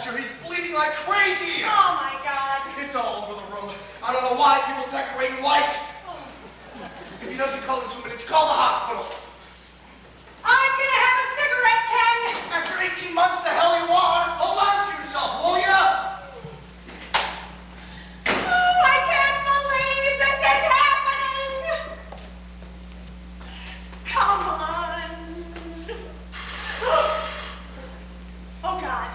temperature. He's bleeding like crazy. Oh, my God. It's all over the room. I don't know why people decorate in white. If he doesn't call in 2 minutes, call the hospital. I'm gonna have a cigarette, Ken. After 18 months, the hell you are. Hold on to yourself, will ya? Oh, I can't believe this is happening. Come on. Oh, God.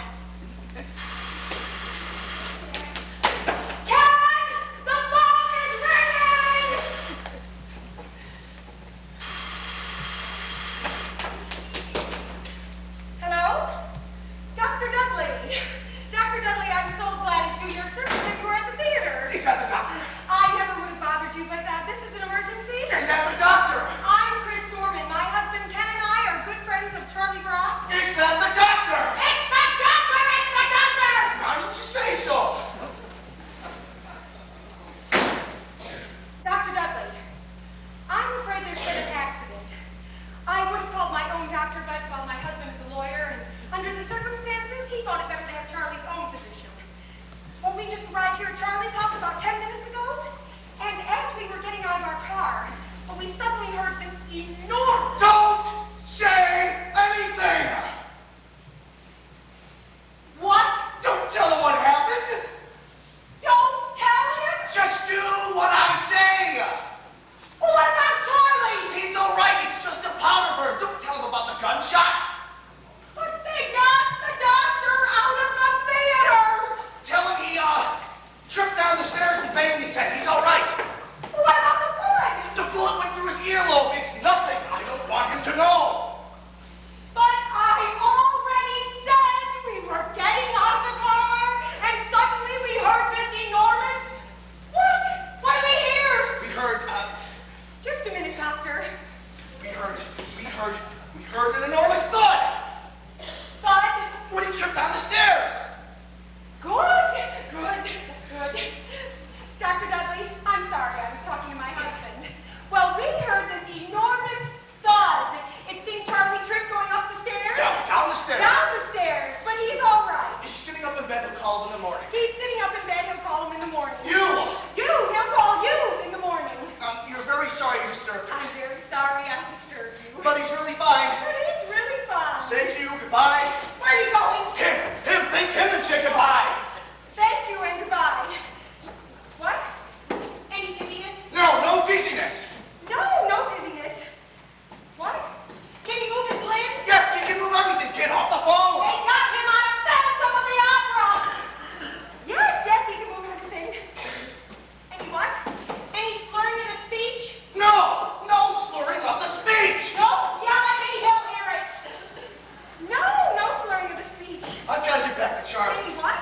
Ken, the phone is ringing. Hello? Dr. Dudley. Dr. Dudley, I'm so glad to your service that you were at the theater. Is that the doctor? I never would have bothered you, but this is an emergency. Is that the doctor? I'm Chris Norman. My husband Ken and I are good friends of Charlie Brock's. Is that the doctor? It's the doctor! It's the doctor! Why don't you say so? Dr. Dudley, I'm afraid there's been an accident. I would have called my own doctor, but while my husband is a lawyer, and under the circumstances, he thought it better to have Charlie's own physician. Well, we just arrived here at Charlie's house about 10 minutes ago, and as we were getting out of our car, we suddenly heard this enormous... Don't say anything! What? Don't tell him what happened! Don't tell him? Just do what I say! Well, what about Charlie? He's all right, it's just a powder burn. Don't tell him about the gunshot. But they got the doctor out of the theater! Tell him he, tripped down the stairs and banged his head. He's all right. Well, what about the bullet? The bullet went through his earlobe. It's nothing. I don't want him to know. But I already said we were getting out of the car, and suddenly we heard this enormous... What? What do we hear? We heard, Just a minute, doctor. we heard an enormous thud But... when he tripped down the stairs. Good. Dr. Dudley, I'm sorry, I was talking to my husband. Well, we heard this enormous thud. It seemed Charlie tripped going up the stairs. Down the stairs. Down the stairs, but he's all right. He's sitting up in bed. He'll call him in the morning. He's sitting up in bed, he'll call him in the morning. He'll call you in the morning. You're very sorry you disturbed him. I'm very sorry I disturbed you. But he's really fine. But he's really fine. Thank you. Goodbye. Where are you going? Thank him and say goodbye. Thank you and goodbye. What? Any dizziness? No dizziness. No dizziness. What? Can he move his limbs? Yes, he can move everything. Get off the phone. They got him out of Phantom of the Opera. Yes, he can move everything. Any what? Any slurring of the speech? No slurring of the speech. No, yell at me, he'll hear it. No slurring of the speech. I've got to get back to Charlie. Any what?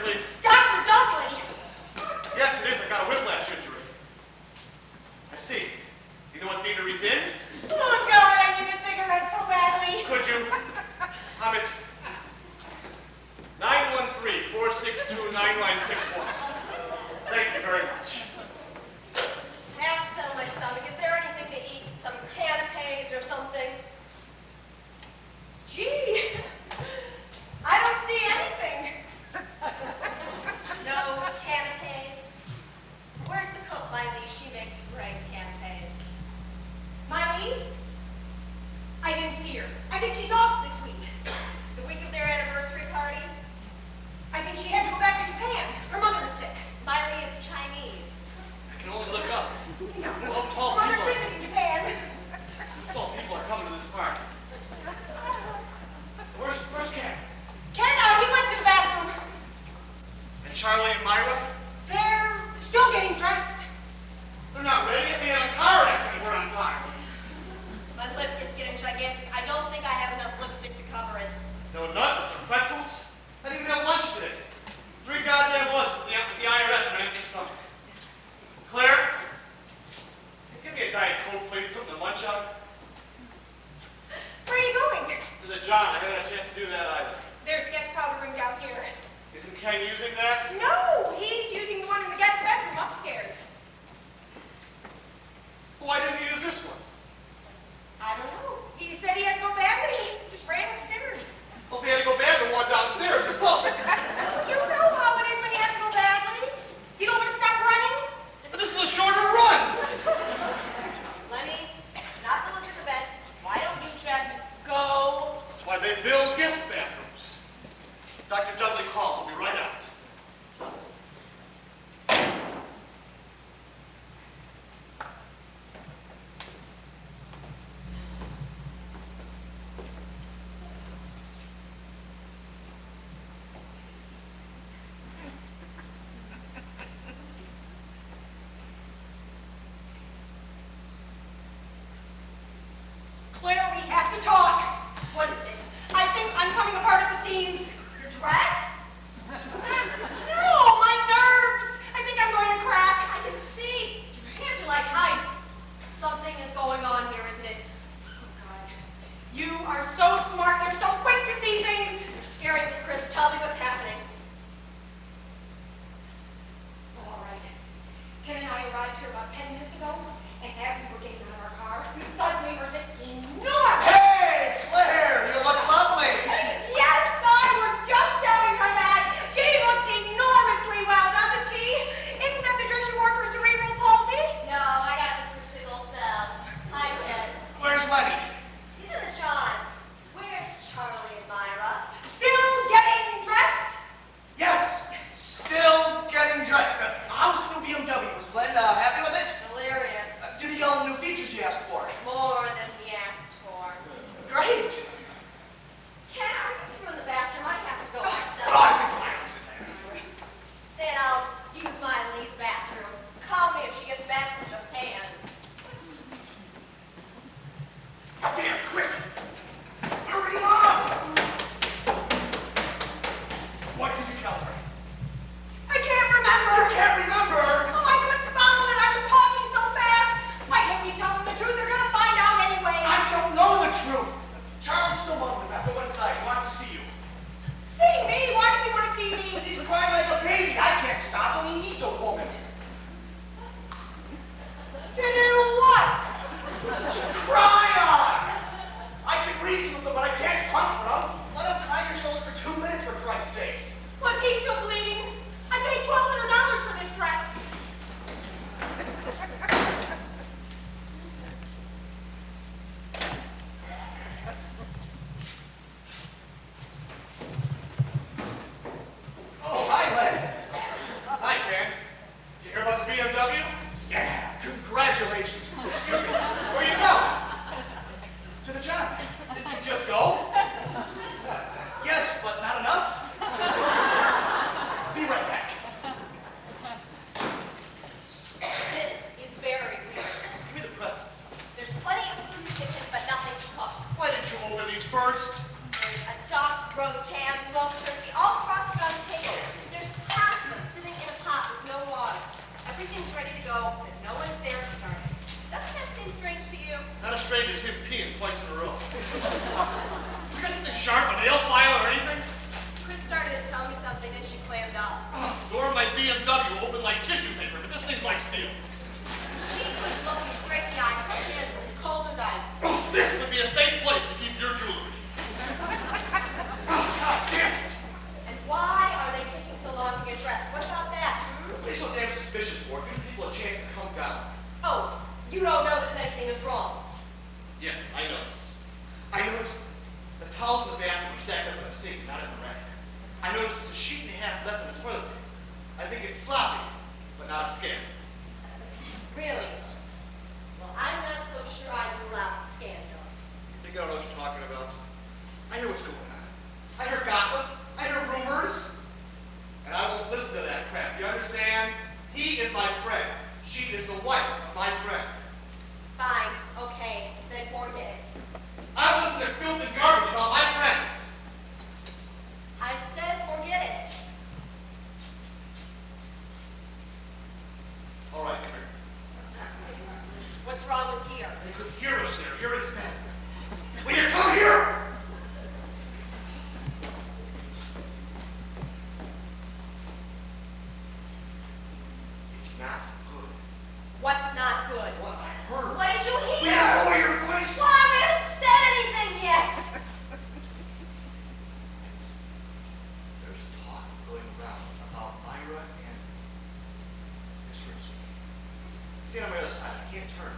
please. Dr. Dudley! Yes, it is. I got a whiplash injury. I see. You know what theater he's in? Oh, God, I need a cigarette so badly. Could you? I'm at 913-462-9961. Thank you very much. I have to settle my stomach. Is there anything to eat? Some canapes or something? Gee, I don't see anything. No canapes? Where's the cook, Miley? She makes great canapes. Miley? I didn't see her. I think she's off this week. The week of their anniversary party? I think she had to go back to Japan. Her mother is sick. Miley is Chinese. I can only look up. No. Well, tall Her mother's people. visiting Japan. Tall people are coming to this party. Where's Ken? Ken, he went to the bathroom. And Charlie and Myra? They're still getting dressed. They're not ready. They had a car accident. We're on time. My lip is getting gigantic. I don't think I have enough lipstick to cover it. No nuts or pretzels. I didn't even have lunch today. 3 goddamn lunch with the IRS and I empty stomach. Claire? Give me a Diet Coke, please. Something to munch on. Where are you going? To the John. I haven't had a chance to do that either. There's guest powder room down here. Isn't Ken using that? No, he's using the one in the guest bedroom upstairs. Why didn't he use this one? I don't know. He said he had to go badly. He just ran upstairs. Well, if he had to go bad, the one downstairs is closer. You know how it is when you have to go badly. You don't want to stop running? But this is a shorter run. Lenny, it's not the look of the event. Why don't you just go? That's why they build guest bathrooms. Dr. Dudley calls. I'll be right out. a BMW open like tissue paper, but this thing's like steel. She could look me straight in the eye. Her hands were as cold as ice. Oh, this would be a safe place to keep your jewelry. Oh, God damn it. And why are they taking so long to get dressed? What about that, They're so damn suspicious for it. Give people a chance to calm down. Oh, you don't notice anything is wrong. Yes, I noticed. I noticed the towels in the bathroom were stacked up in the sink, not in the rack. I noticed there's a sheet and a half left in the toilet paper. I think it's sloppy, but not a scam. Really? Well, I'm not so sure I rule out the scandal. You think I don't know what you're talking about? I hear what's going on. I hear gossip. I hear rumors. And I won't listen to that crap. You understand? He is my friend. She is the wife of my friend. Fine, okay, then forget it. I listen to filth and garbage about my friends. I said forget it. All right, come here. What's wrong with here? They could hear us there. Hear us then. Will you come here? It's not good. What's not good? What I heard. What did you Will hear? you lower your voice? Why, we haven't said anything yet. There's talk going around about Myra and Miss Richmond. Stand on my other side. I can't turn.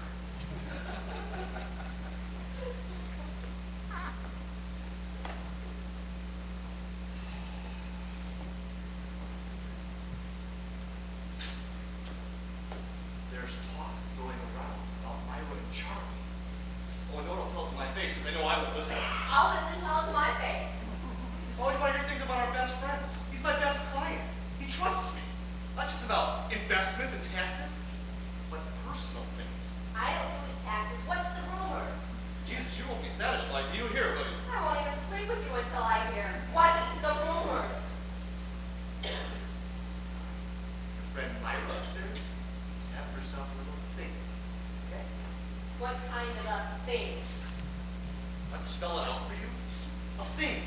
There's talk going around about Myra and Charlie. Oh, no, don't tell it to my face, because I know I won't listen. I'll listen to it to my face. Always want to hear things about our best friends. He's my best client. He trusts me. Not just about investments and taxes, but personal things. I don't do his taxes. What's the rumors? Jesus, you won't be satisfied till you hear, will you? I won't even sleep with you until I hear. What's the rumors? Your friend Myra upstairs have herself a little thing. Okay? What kind of a thing? I can spell it out for you. A thing.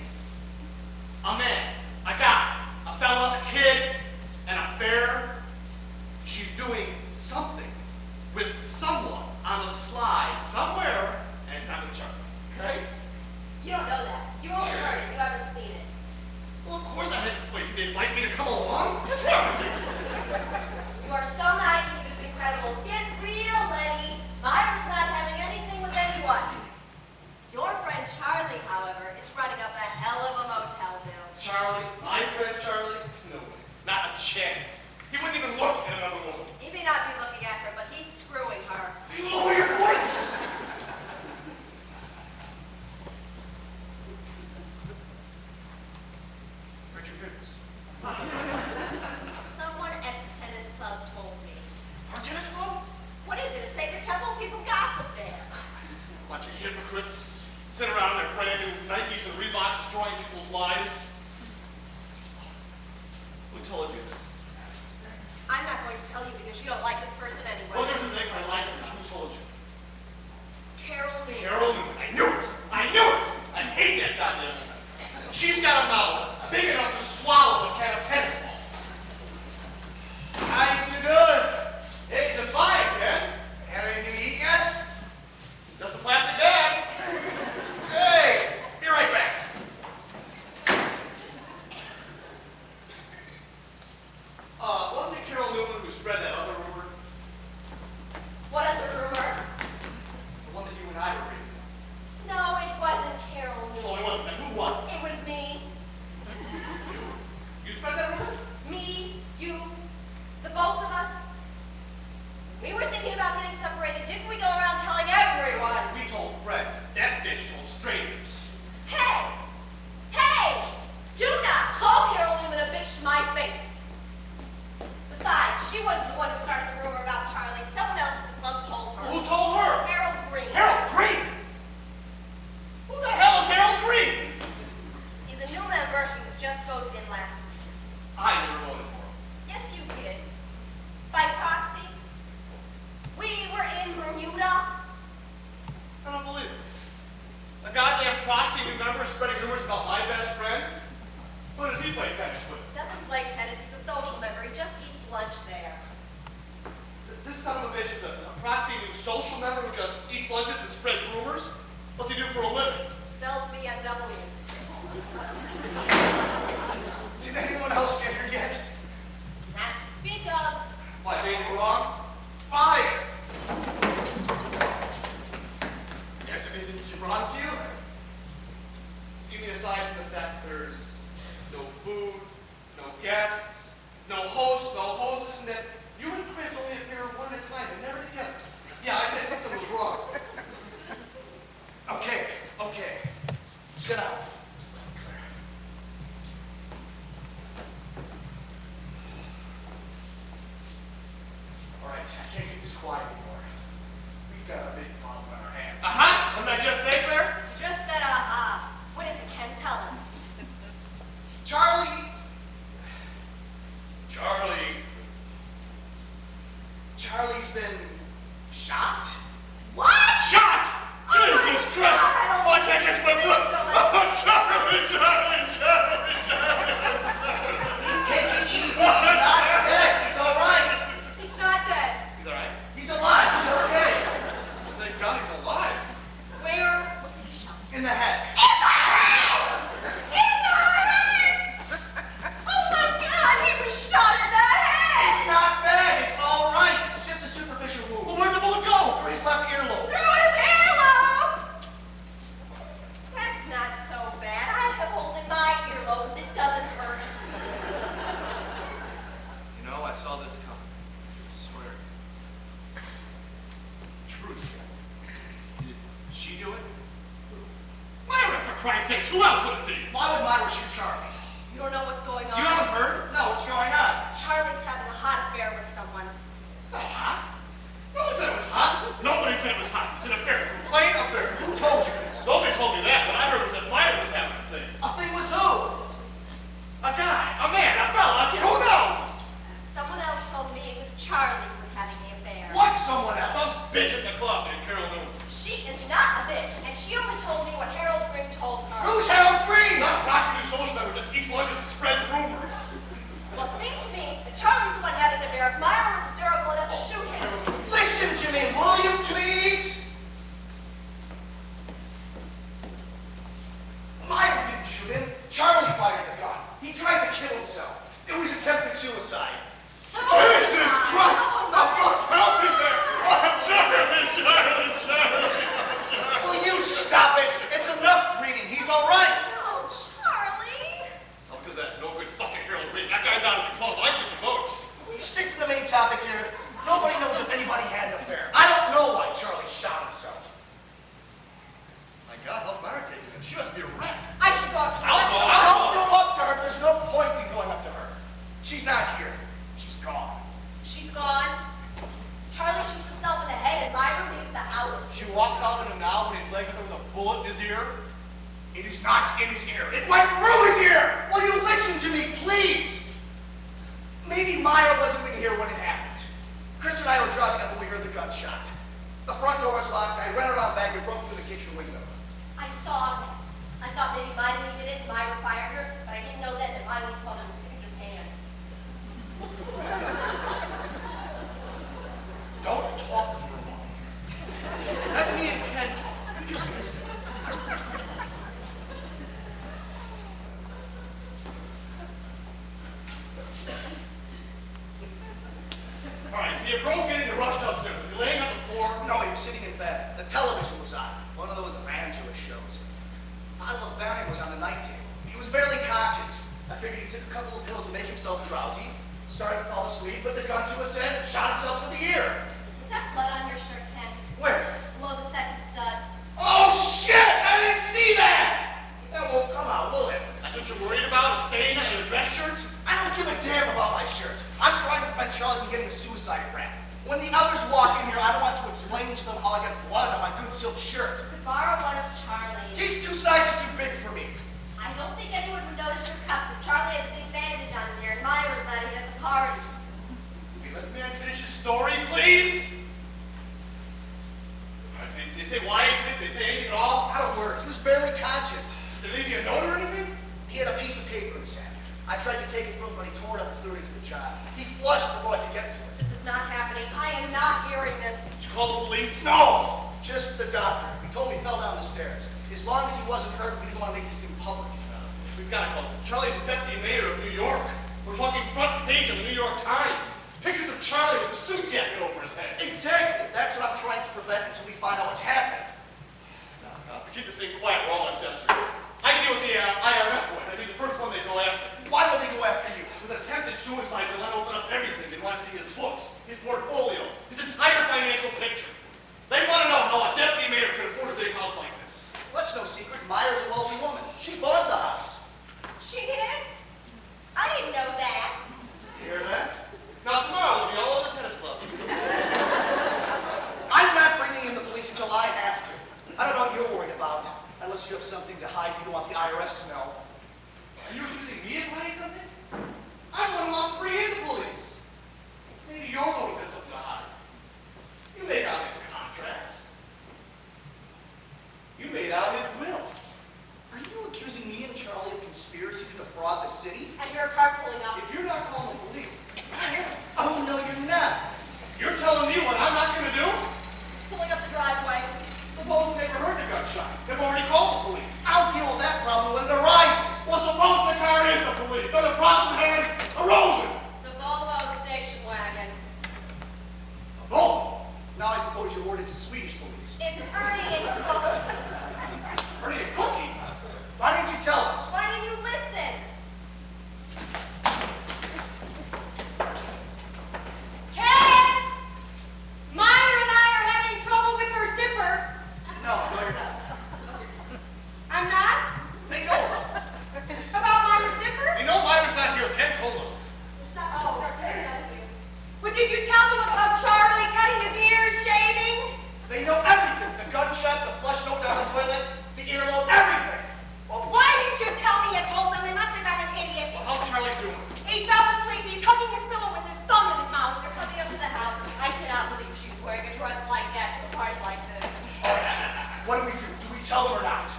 A man. A guy. A fella. A kid. An affair. She's doing No hoses, and that you and Chris only appear one at a time and never together. Yeah, I said something was wrong. Okay. Sit down. All right, I can't keep this quiet anymore. We've got a big problem on our hands. Aha! What did I just say, Claire? You just said, aha. What is it, Ken? Tell us. Charlie's been shot? What? Shot! Oh Jesus my Christ! God, I don't Oh, I think can't you catch my can breath! do it. Oh, Charlie! Take it easy. He's not dead. He's all right. He's not dead. He's all right. He's alive. He's okay. Thank God he's alive. Where was he shot? In the head. In the head! In the head! Oh my God, he was shot in the head! It's not bad. It's all right. It's just a superficial Well, wound. where'd the bullet go? Through his left earlobe. Through his earlobe! That's not so bad. I have holes in my earlobes. It doesn't hurt. You know, I saw this coming. I swear. Truth. Did she do it? Myra, for Christ's sake, who else would it be? Why would Myra shoot Charlie? You don't know what's going on. You haven't heard? No, what's going on? Charlie's having a hot affair with someone. It's not hot. No one said it was hot. Nobody said it was hot. It's an affair. It's a plain affair. Who told you this? Nobody told me that, but I heard that Myra was having a thing. A thing with who? A guy, a man, a fella, who knows? Someone else told me it was Charlie who was having the affair. What? Someone else? Some bitch at the club named Carol Newman. She is not a bitch, and she only told me what Harold Green told her. Who's Harold Green? Not proximate social network, just eats lunches and spreads rumors. Well, it seems to me that Charlie's the one having the affair. If Myra was hysterical enough to shoot him. Listen to me, will you please? Myra didn't shoot him. Charlie fired the gun. He tried to kill himself. It was attempted suicide. So Jesus Christ! Oh, I'm going to help you there! Oh, Charlie! Will you stop it? It's enough breeding. He's all right. no, Charlie. How good that? No good fucking Harold Green. That guy's out of the club. I get the votes. We stick to the main topic here. Nobody knows if anybody had an affair. I don't know why Charlie shot himself. My God, how's Myra taking it? She must be a wreck. I should go up to her. Don't go up to her. There's no point in going up to her. She's not here. She's gone. She's gone. Charlie shoots himself in the head, and Myra leaves the house. She walks out in him now when he's laying there with a bullet in his ear. It is not in his ear. It went through his ear. Will you listen to me, please? Maybe Myra wasn't even here when it happened. Chris and I were driving up when we heard the gunshot. The front door was locked. I ran around back and broke through the kitchen window. I saw him. I thought maybe Miley did it and Myra fired her, but I didn't know then that Miley's father was sick of Japan. Don't talk for a moment. Let me and Ken talk. You just listen. All right, so you broke in and you rushed upstairs. You're laying on the floor. No, he was sitting in bed. The television was on. One of those evangelist shows. Bottle of Valium was on the night table. He was barely conscious. I figured he took a couple of pills to make himself drowsy, started to fall asleep, put the gun to his head, and shot himself in the ear. Is that blood on your shirt, Ken? Where? Below the second stud. Oh, shit! I didn't see that! That won't come out, will it? That's what you're worried about, a stain on your dress shirt? I don't give a damn about my shirt. I'm trying to prevent Charlie from getting a suicide rap. When the others walk in here, I don't want to explain to them how I got blood on my good silk shirt. Could borrow one of Charlie's. He's 2 sizes too big for me. I don't think anyone would notice your cuffs if Charlie has a big bandage on his ear and Myra's not even at the party. Will you let the man finish his story, please? Did they say why he did it? Did they say anything at all? Not a word. He was barely conscious. Did they leave you a note or anything? He had a piece of paper in his hand. I tried to take it from him, but he tore it up and threw it into the jar. He flushed before I could get to it. This is not happening. I am not hearing this. Did you call the police? No! Just the doctor. He told me he fell down the stairs. As long as he wasn't hurt, we didn't want to make this thing public. We've got to call them. Charlie's the deputy mayor of New York. We're talking front page of the New York Times. Pictures of Charlie with a suit jacket over his head. Exactly. That's what I'm trying to prevent until we find out what's happening. Now, to keep this thing quiet, we're all ancestors. I can deal with the IRS boys. I think the first one they go after. Why would they go after you? With an attempted suicide, they want to open up everything. They want to see his books, his portfolio, his entire financial picture. They want to know how a deputy mayor can afford a big house like this. Well, that's no secret. Myra's a wealthy woman. She bought the house. She did? I didn't know that. You hear that? Now tomorrow we'll be all over the tennis club. I'm not bringing in the police until I have to. I don't know what you're worried about. Unless you have something to hide you don't want the IRS to know. Are you accusing me of hiding something? I'm one off free in the police. Maybe you're the one who has something to hide. You made out his contracts. You made out his will. Are you accusing me and Charlie of conspiracy to defraud the city? And you're carpooling up. If you're not calling the police, I am. Oh, no, you're not. You're telling me what I'm not going to do? Pulling up the driveway. Suppose they never heard the gunshot. They've already called the police. I'll deal with that problem when it arises. Well, suppose the car is the police, then the problem has arisen. It's a Volvo station wagon. Oh, Now I suppose you're worried it's the Swedish police. It's Ernie and Cookie. Ernie and Cookie. Why didn't you tell us? Why didn't you listen? Ken! Myra and I are having trouble with her zipper. No, you're not. I'm not? They know about it. About Myra's zipper? You know Myra's not here. Ken told us. Oh, but did you tell them about Charlie cutting his ears, shaving? They know everything. The gunshot, the flush note down the toilet, the earlobe, everything. Well, why didn't you tell me you told them? They must have got an idiot. Well, how's Charlie doing? He fell asleep. He's hugging his pillow with his thumb in his mouth. You're coming up to the house. I cannot believe she's wearing a dress like that to a party like this. All right. What do we do? Do we tell them or not?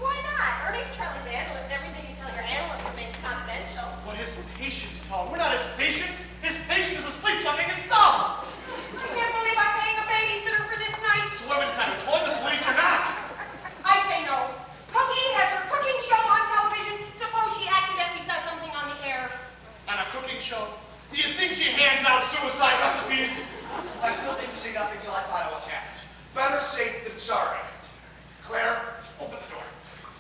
Why not? Ernie's Charlie's analyst. Everything you tell your analyst remains confidential. What his patience, Tom? We're not his patients. His patient is asleep sucking his thumb. I can't believe I'm paying a babysitter for this night. So what have we decided? Employ the police or not? I say no. Cookie has her cooking show on television. Suppose she accidentally says something on the air. On a cooking show? Do you think she hands out suicide recipes? I still think you say nothing till I find out what's happened. Better safe than sorry. Claire, Open the door.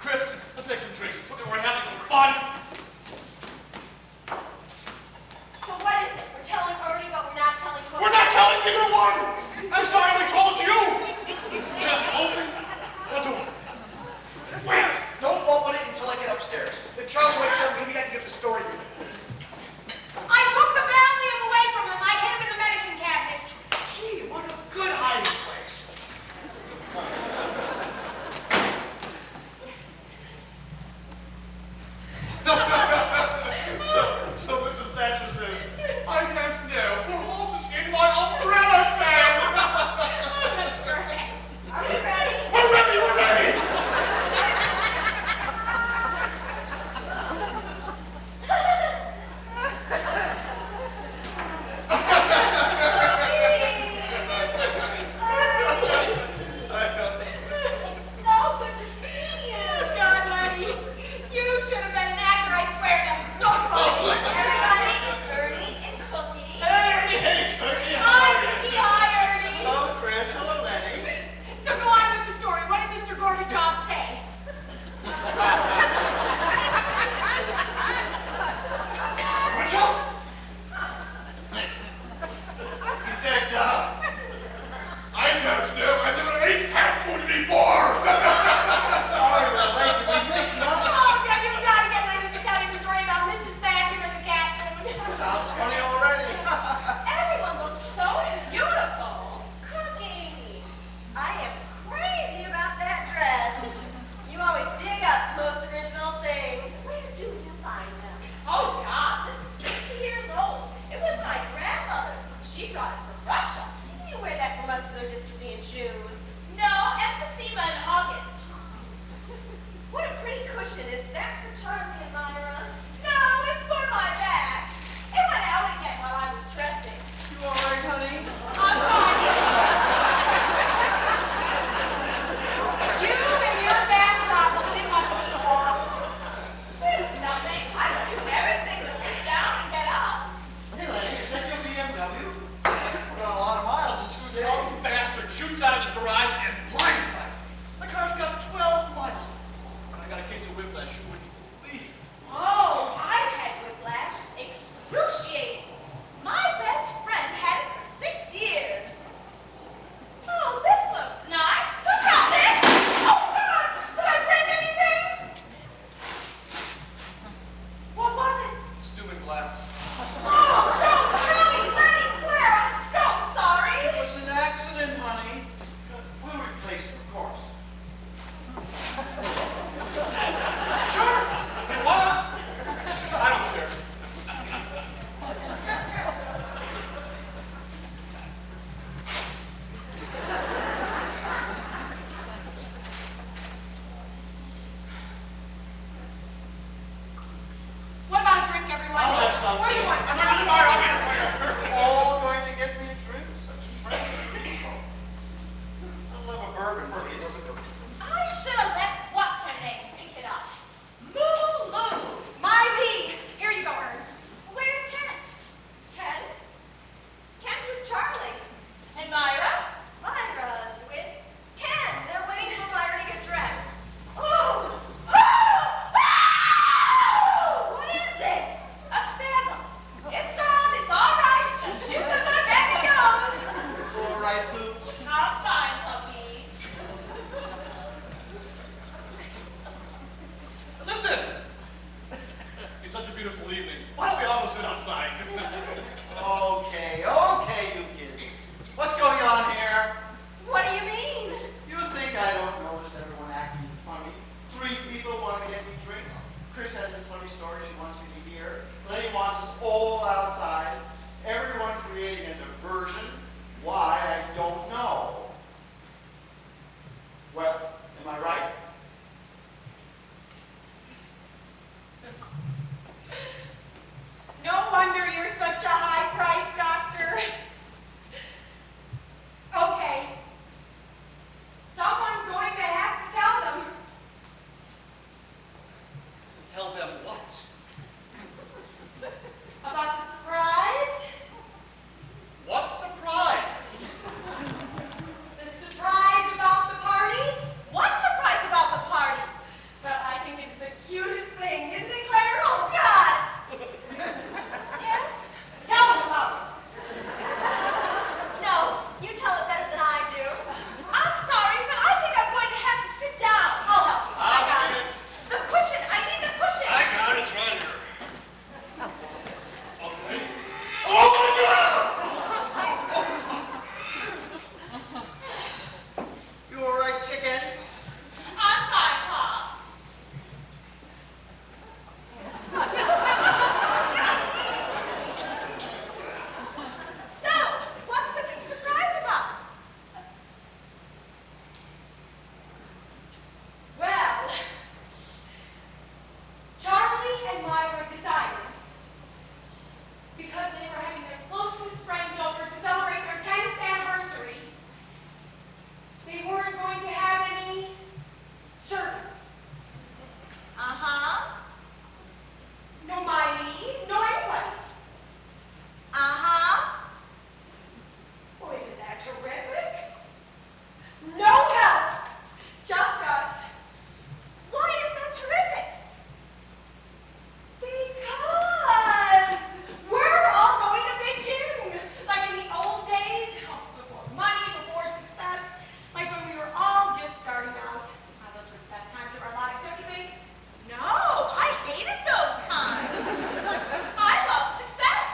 Chris, let's make some drinks. We're having some fun. So what is it? We're telling Ernie, but we're not telling Cookie. We're not telling either one. I'm sorry we told you. Just open the door. wait! Don't open it until I get upstairs. If Charlie wakes up, maybe I can get the story to you. I took the Valium away from him. I hid him in the medicine cabinet. Gee, what a good hiding place. outside. Okay, okay, you kids. What's going on here? What do you mean? You think I don't notice everyone acting funny? 3 people want to get me drinks. Chris has this funny story she wants me to hear. Lenny wants us all outside. Everyone creating a diversion. Why, I don't know. Well, am I right? No wonder you're such a high-priced doctor. Okay. Someone's going to have to tell them. Tell them what? About the surprise? What surprise? The surprise about the party? What surprise about the party? Well, I think it's the cutest thing, isn't it, Claire? Oh, God! Yes? Tell them about it. No, you tell it better than I do. I'm sorry, but I think I'm going to have to sit down. I'll help you. I got it. The cushion. I need the cushion. I got it, it's right here. Okay. Oh my God! You all right, chicken? I'm fine, Pops. So, what's the big surprise about? Well, Charlie and Myra decided, because they were having their closest friends over to celebrate their 10th anniversary, they weren't going to have any servants. Uh-huh. No Miley, no anybody. Uh-huh. Oh, isn't that terrific? No help, just us. Why is that terrific? Because we're all going to Big June. Like in the old days, before money, before success, like when we were all just starting out. Those were the best times of our lives, don't you think? No, I hated those times. I love success.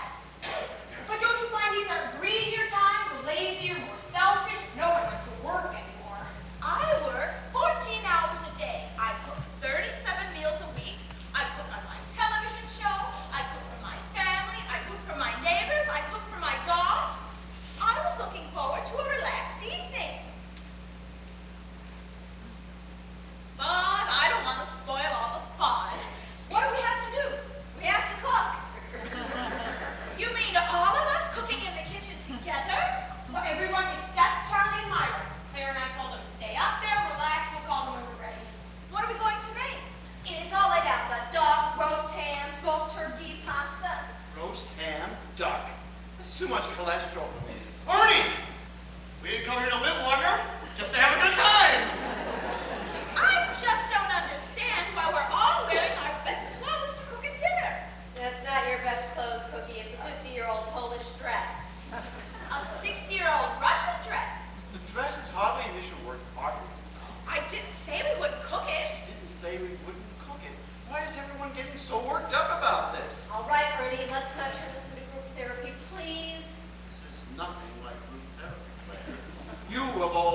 But don't you find these are greedier times, lazier, more selfish? No one wants to work anymore. I work 14 hours a day. I cook 37 meals a week. I cook on my television show. I cook for my family. I cook for my neighbors. I cook for my dogs. I was looking forward to a relaxed evening. But I don't want to spoil all the fun. What do we have to do? We have to cook. You mean all of us cooking in the kitchen together? Well, everyone except Charlie and Myra. Claire and I told them to stay up there, relax, we'll call them when we're ready. What are we going to make? It's all laid out. The duck, roast ham, smoked turkey, pasta. Roast ham, duck. That's too much cholesterol for me. Arnie! We didn't come here to live longer, just to have a good time. I just don't understand why we're all wearing our best clothes to cook at dinner. That's not your best clothes, Cookie. It's a 50-year-old Polish dress. A 60-year-old Russian dress. The dress is hardly an issue worth arguing. I didn't say we wouldn't cook it. Didn't say we wouldn't cook it. Why is everyone getting so worked up about this? All right, Ernie, let's not turn this into group therapy, please. This is nothing like group therapy, Claire. You, of all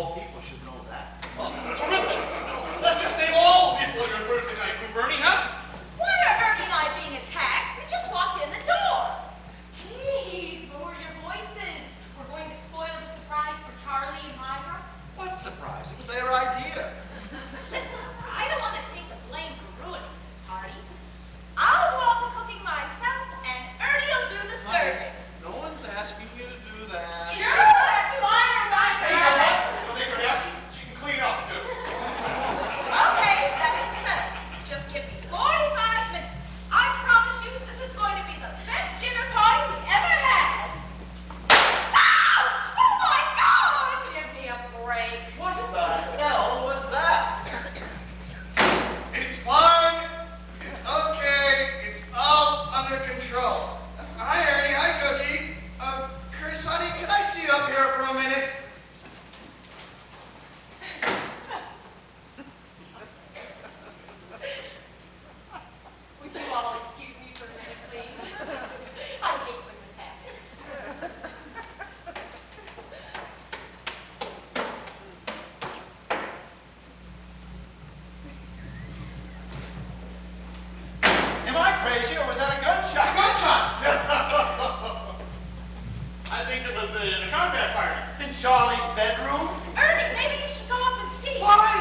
bedroom? Ernie, maybe you should go up and see. Why?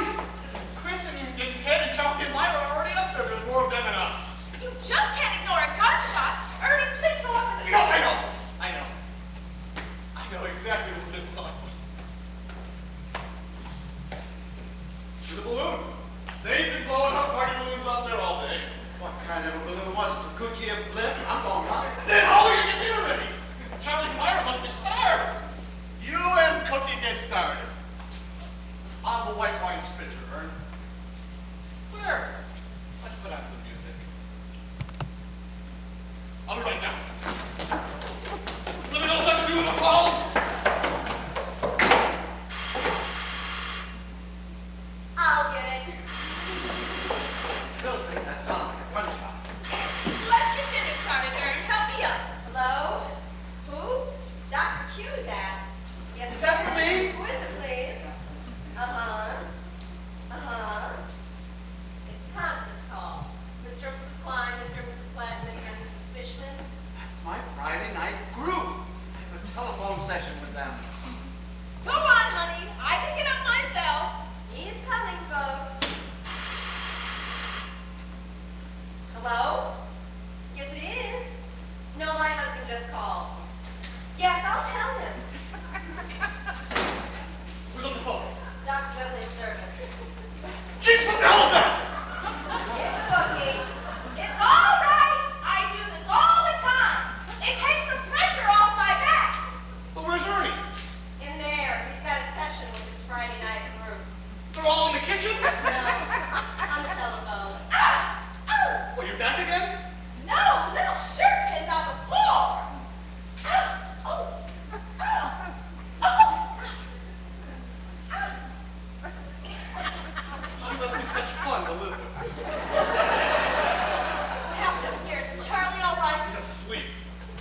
Chris and Ken and Chuck and Myra are already up there. There's more of them than us. You just can't ignore a gunshot. Ernie, please go up and see. I know. I know exactly what it was. It's the balloon. They've been blowing up party balloons out there all day. What kind of a balloon was it? The cookie of blip? I'm going on it. Then how are you get dinner ready? Charlie and Myra must be starved. You and Cookie get started. On the white wine spitzer, Ern. Where? Let's put on some music. I'll be right down. Let me know what to do with the calls. I'll get it. Still think that sounds like a gunshot. Let's get dinner started, Ern. Help me up. Hello? Who? Dr. Cusack. Yes, Is that for me? Who is it, please? Uh-huh. Uh-huh. It's a conference call. Mr. and Mrs. Klein, Mr. and Mrs. Platt, Mr. and Mrs. Fishman. That's my Friday night group. I have a telephone session with them. Go on, honey. I can get up myself. He's coming, folks. Hello? Yes, it is. No, my husband just called. Yes, I'll tell him. Who's on the phone? Dr. Dudley's service. Jeez, what the hell is that? It's Cookie. It's all right. I do this all the time. It takes the pressure off my back. Well, where's Ernie? In there. He's got a session with his Friday night group. They're all in the kitchen? No, on the telephone. Ah! Oh! Well, you're back again? No, little shirt pins on the floor. Ah! Oh! Oh! Oh! She must be such fun to live with. What happened upstairs? Is Charlie all right? He's asleep.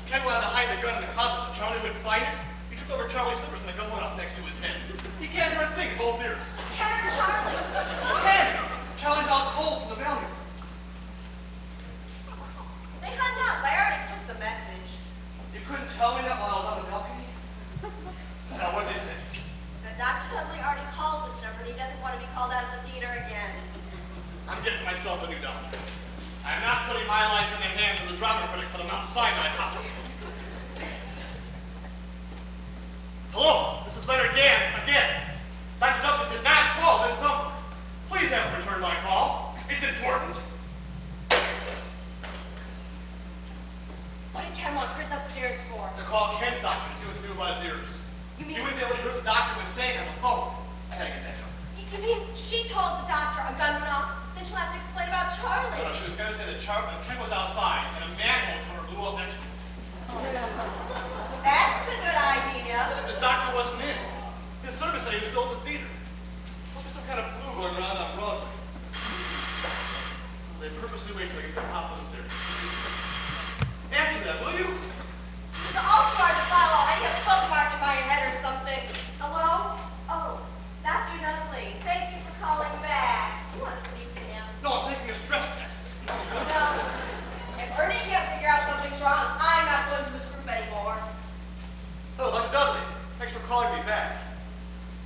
Ken wanted to hide the gun in the closet so Charlie wouldn't find it. He took over Charlie's slippers and the gun went off next to his head. He can't hear a thing, both ears. Ken or Charlie? Ken! Charlie's out cold from the valley. They hung up. I already took the message. You couldn't tell me that while I was on the balcony? Now, what did they say? Said Dr. Dudley already called this number and he doesn't want to be called out of the theater again. I'm getting myself a new doctor. I'm not putting my life in the hands of the drama critic for the Mount Sinai Hospital. Hello, this is Leonard Gans again. Dr. Dudley did not call this number. Please have him return my call. It's important. What did Ken want Chris upstairs for? To call Ken's doctor to see what to do about his ears. You mean- He wouldn't be able to hear what the doctor was saying on the phone. I gotta get that to him. You mean she told the doctor a gun went off? Then she'll have to explain about Charlie. No, she was gonna say that Ken was outside and a manhole cover blew up next to him. That's a good idea. His doctor wasn't in. His service said he was still at the theater. Must be some kind of flu going around on Broadway. They purposely wait till I get to the top of the stairs. Answer that, will you? It's all hard to follow. I have a bookmark in my head or something. Hello? Oh, Dr. Dudley. Thank you for calling back. You want to speak to him? No, I'm taking a stress test. No. If Ernie can't figure out something's wrong, I'm not going to this group anymore. Oh, Dr. Dudley, thanks for calling me back.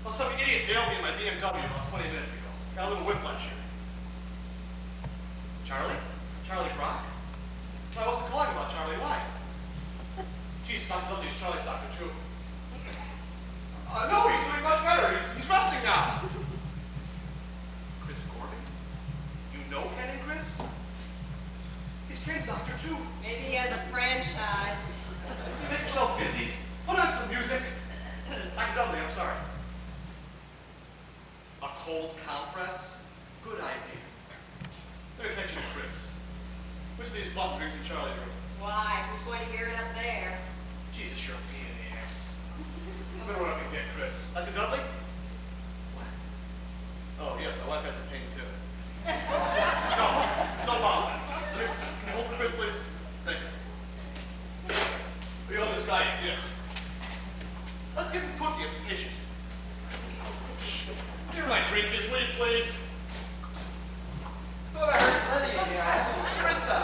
Well, some idiot nailed me in my BMW about 20 minutes ago. Got a little whiplash here. Charlie? Charlie Brock? I wasn't calling about Charlie. Why? Geez, Dr. Dudley's Charlie's doctor, too. No, he's doing much better. He's resting now. Chris Gordon? You know Ken and Chris? He's Ken's doctor, too. Maybe he has a franchise. You make yourself busy. Put on some music. Dr. Dudley, I'm sorry. A cold compress? Good idea. Let me catch you to Chris. Which of these bum drinks in Charlie's room? Why? Who's going to hear it up there? Jesus, you're a pain in the ass. I'm gonna run up and get Chris. Dr. Dudley? What? Oh, yes, my wife has a pain too. No, no problem. Can you hold for Chris, please? Thank you. We owe this guy a gift. Let's give him Cookie as a patient. Here my drink is, will you please? Thought I heard plenty in here. I have a spritzer.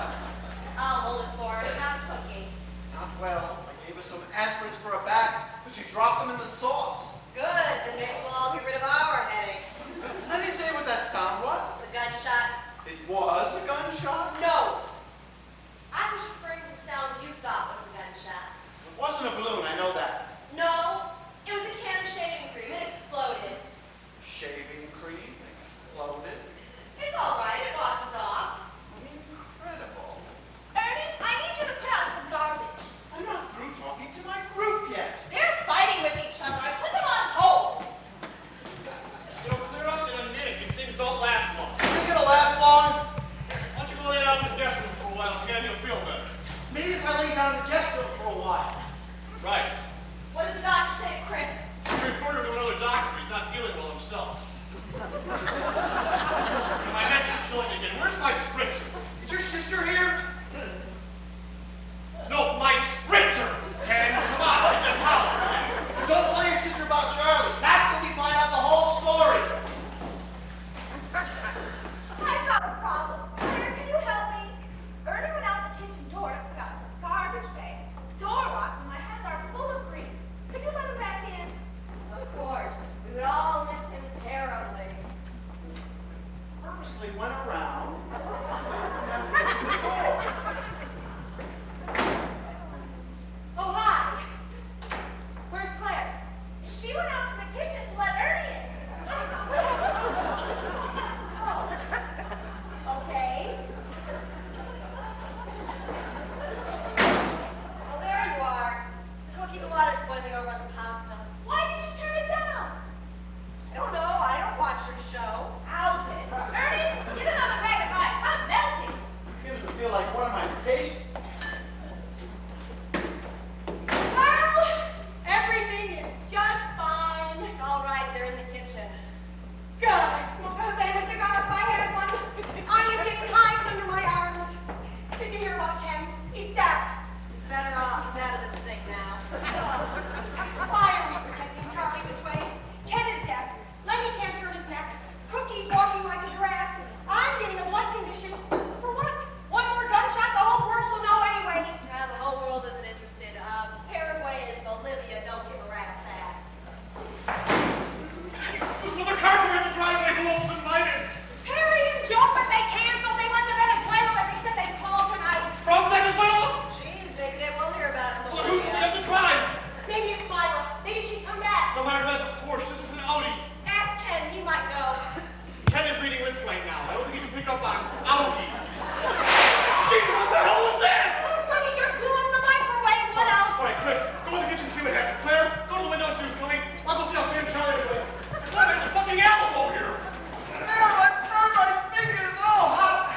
I'll hold it for her. How's Cookie? Not well. I gave her some aspirins for her back, but she dropped them in the sauce. Good, then maybe we'll all get rid of our headaches. How do you say what that sound was? The gunshot? It was a gunshot? No. I was referring to the sound you thought was a gunshot. It wasn't a balloon, I know that. No, it was a can of shaving cream. It exploded. Shaving cream exploded. It's all right. It washes off. Incredible. Ernie, I need you to put out some garbage. I'm not through talking to my group yet. They're fighting with each other. I put them on hold. It'll clear up in a minute. These things don't last long. Is it gonna last long? Why don't you go lay down in the desk room for a while again, you'll feel better. Maybe if I lay down in the guest room for a while. Right. What did the doctor say, Chris? You refer to another doctor. He's not feeling well himself. And my neck is killing again. Where's my spritzer? Is your sister here? No, my spritzer! Ken, come on, get the towel. Don't tell your sister about Charlie. Not till we find out the whole story. I've got a problem. Claire, can you help me? Ernie went out the kitchen door to pick up some garbage bags. Door locked and my hands are full of grease. Could you let him back in? Of course. We would all miss him terribly. Purposely went around. Oh, hi. Where's Claire? She went out to the kitchen to let Ernie in. Oh, okay. Well, there you are. Cookie, the water's boiling over on the pasta. Why did you turn it down? I don't know. I don't watch your show. I'll get it. Ernie, get another bag of ice. I'm melting. Beginning to feel like one of my patients. Well, everything is just fine. It's all right. They're in the kitchen. God, I'd smoke a Havana cigar if I had one. I am getting hives under my arms. Did you hear about Ken? He's dead. He's better off. He's out of this thing now. Why are we protecting Charlie this way? Ken is dead. Lenny can't turn his neck. Cookie's walking like a giraffe. I'm getting a blood condition. For what? One more gunshot, the whole world will know anyway. Well, the whole world isn't interested. Paraguay and Bolivia don't give a rat's ass. There's another car coming in the driveway. Who owns it? Mine is. Perry and Joe, but they canceled. They went to Venezuela, but they said they'd call tonight. From Venezuela? Jeez, maybe they will hear about it in the Well, who's going to media. get the drive? Maybe it's Myra. Maybe she's come back. No matter what, of course, this is an Audi. Ask Ken. He might know. Ken is reading Lynch right now. I don't think he can pick up on Audi. Jesus, what the hell was that? But he just blew up the microwave. What else? All right, Chris, go in the kitchen and see what happened. Claire, go to the window and see who's coming. I'll go see how Ken and Charlie are doing. There's a fucking Alamo here. There, I burned my fingers. Oh, hot.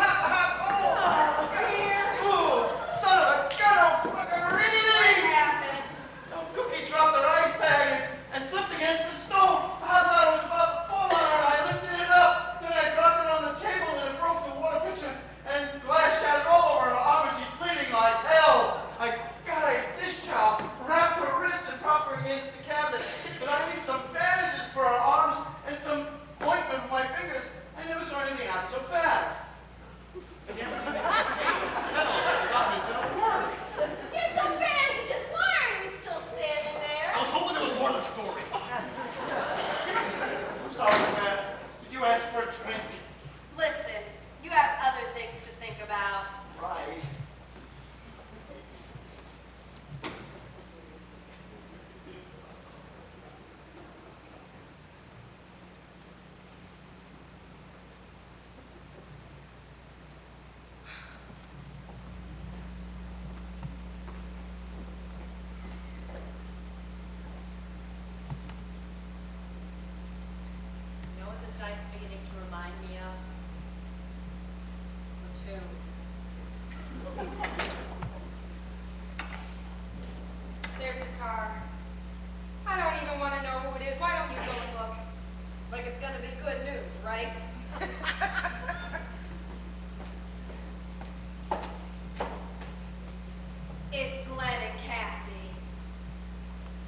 Oh, dear. Ooh, son of a gun, oh, fucking What really. happened? No, Cookie dropped her ice bag and slipped against the stove. I thought it was about to fall on her. I lifted it up. Then I dropped it on the table and it broke the water pitcher and glass shattered all over her arm and she's bleeding like hell. I got a dish towel, wrapped her wrist and propped her against the cabinet. But I need some bandages for her arms and some ointment for my fingers. I never saw anything happen so fast. Get the bandages. Why are you still standing there? I was hoping there was more to the story. I'm sorry, Matt. Did you ask for a drink? Listen, you have other things to think about. Right. You know what this night's beginning to remind me of? Platoon. There's the car. I don't even want to know who it is. Why don't you go and look? Like it's gonna be good news, right? It's Glenn and Cassie.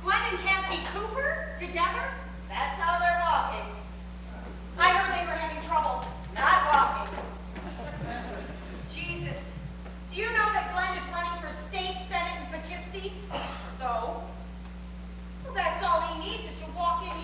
Glenn and Cassie Cooper together? That's how they're walking. I heard they were having trouble. Not walking. Jesus. Do you know that Glenn is running for state senate in Poughkeepsie? So? Well, that's all he needs is to walk in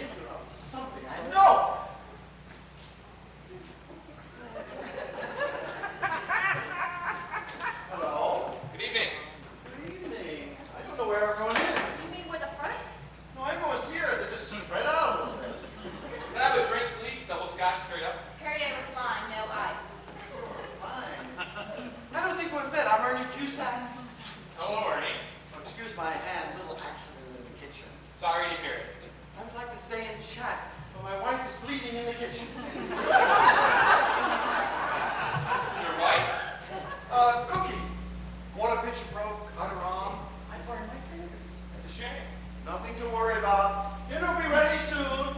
kids are up to something. I know. Hello. Good evening. Good evening. I don't know where everyone is. You mean we're the first? No, everyone's here. They're just spread out a little bit. Can I have a drink, please? Double scotch, straight up. Perrier with lime, no ice. Fine. I don't think we're fit. I'm Ernie Cusack. Hello, Ernie. Oh, excuse my hand. Little accident in the kitchen. Sorry to hear it. I would like to stay and chat, but my wife is bleeding in the kitchen. Your wife? Cookie. Water pitcher broke, cut her arm. I burned my fingers. It's a shame. Nothing to worry about. Dinner will be ready soon.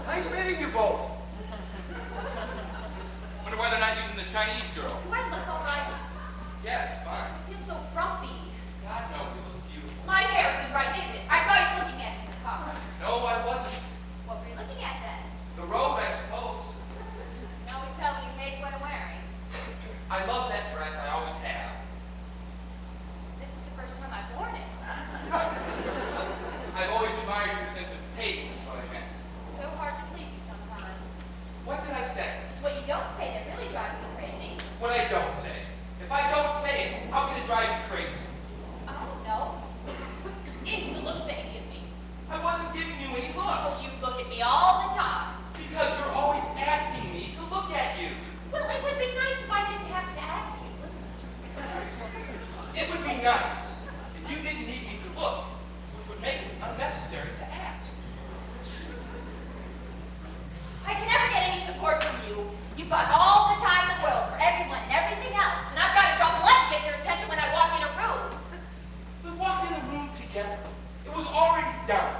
Nice meeting you both. Wonder why they're not using the Chinese girl. Do I look all right? Yes, fine. You're so frumpy. God, no, you look beautiful. My hair isn't right, is it? I saw you looking at it in the car. No, I wasn't. What were you looking at then? The robe, I suppose. You always tell me you hate what I'm wearing. I love that dress. I always have. This is the first time I've worn it. I've always admired your sense of taste, is what I meant. So hard to please you sometimes. What did I say? It's what you don't say that really drives me crazy. What I don't say. If I don't say it, how can it drive you crazy? I don't know. It's the looks that you give me. I wasn't giving you any Oh, looks. you look at me all the time. Because you're always asking me to look at you. Well, it would be nice if I didn't have to ask you. It would be nice if you didn't need me to look, which would make it unnecessary to act. I can never get any support from you. You bug all the time in the world for everyone and everything else, and I've got to drop a leg to get your attention when I walk in a room. We walked in the room together. It was already done.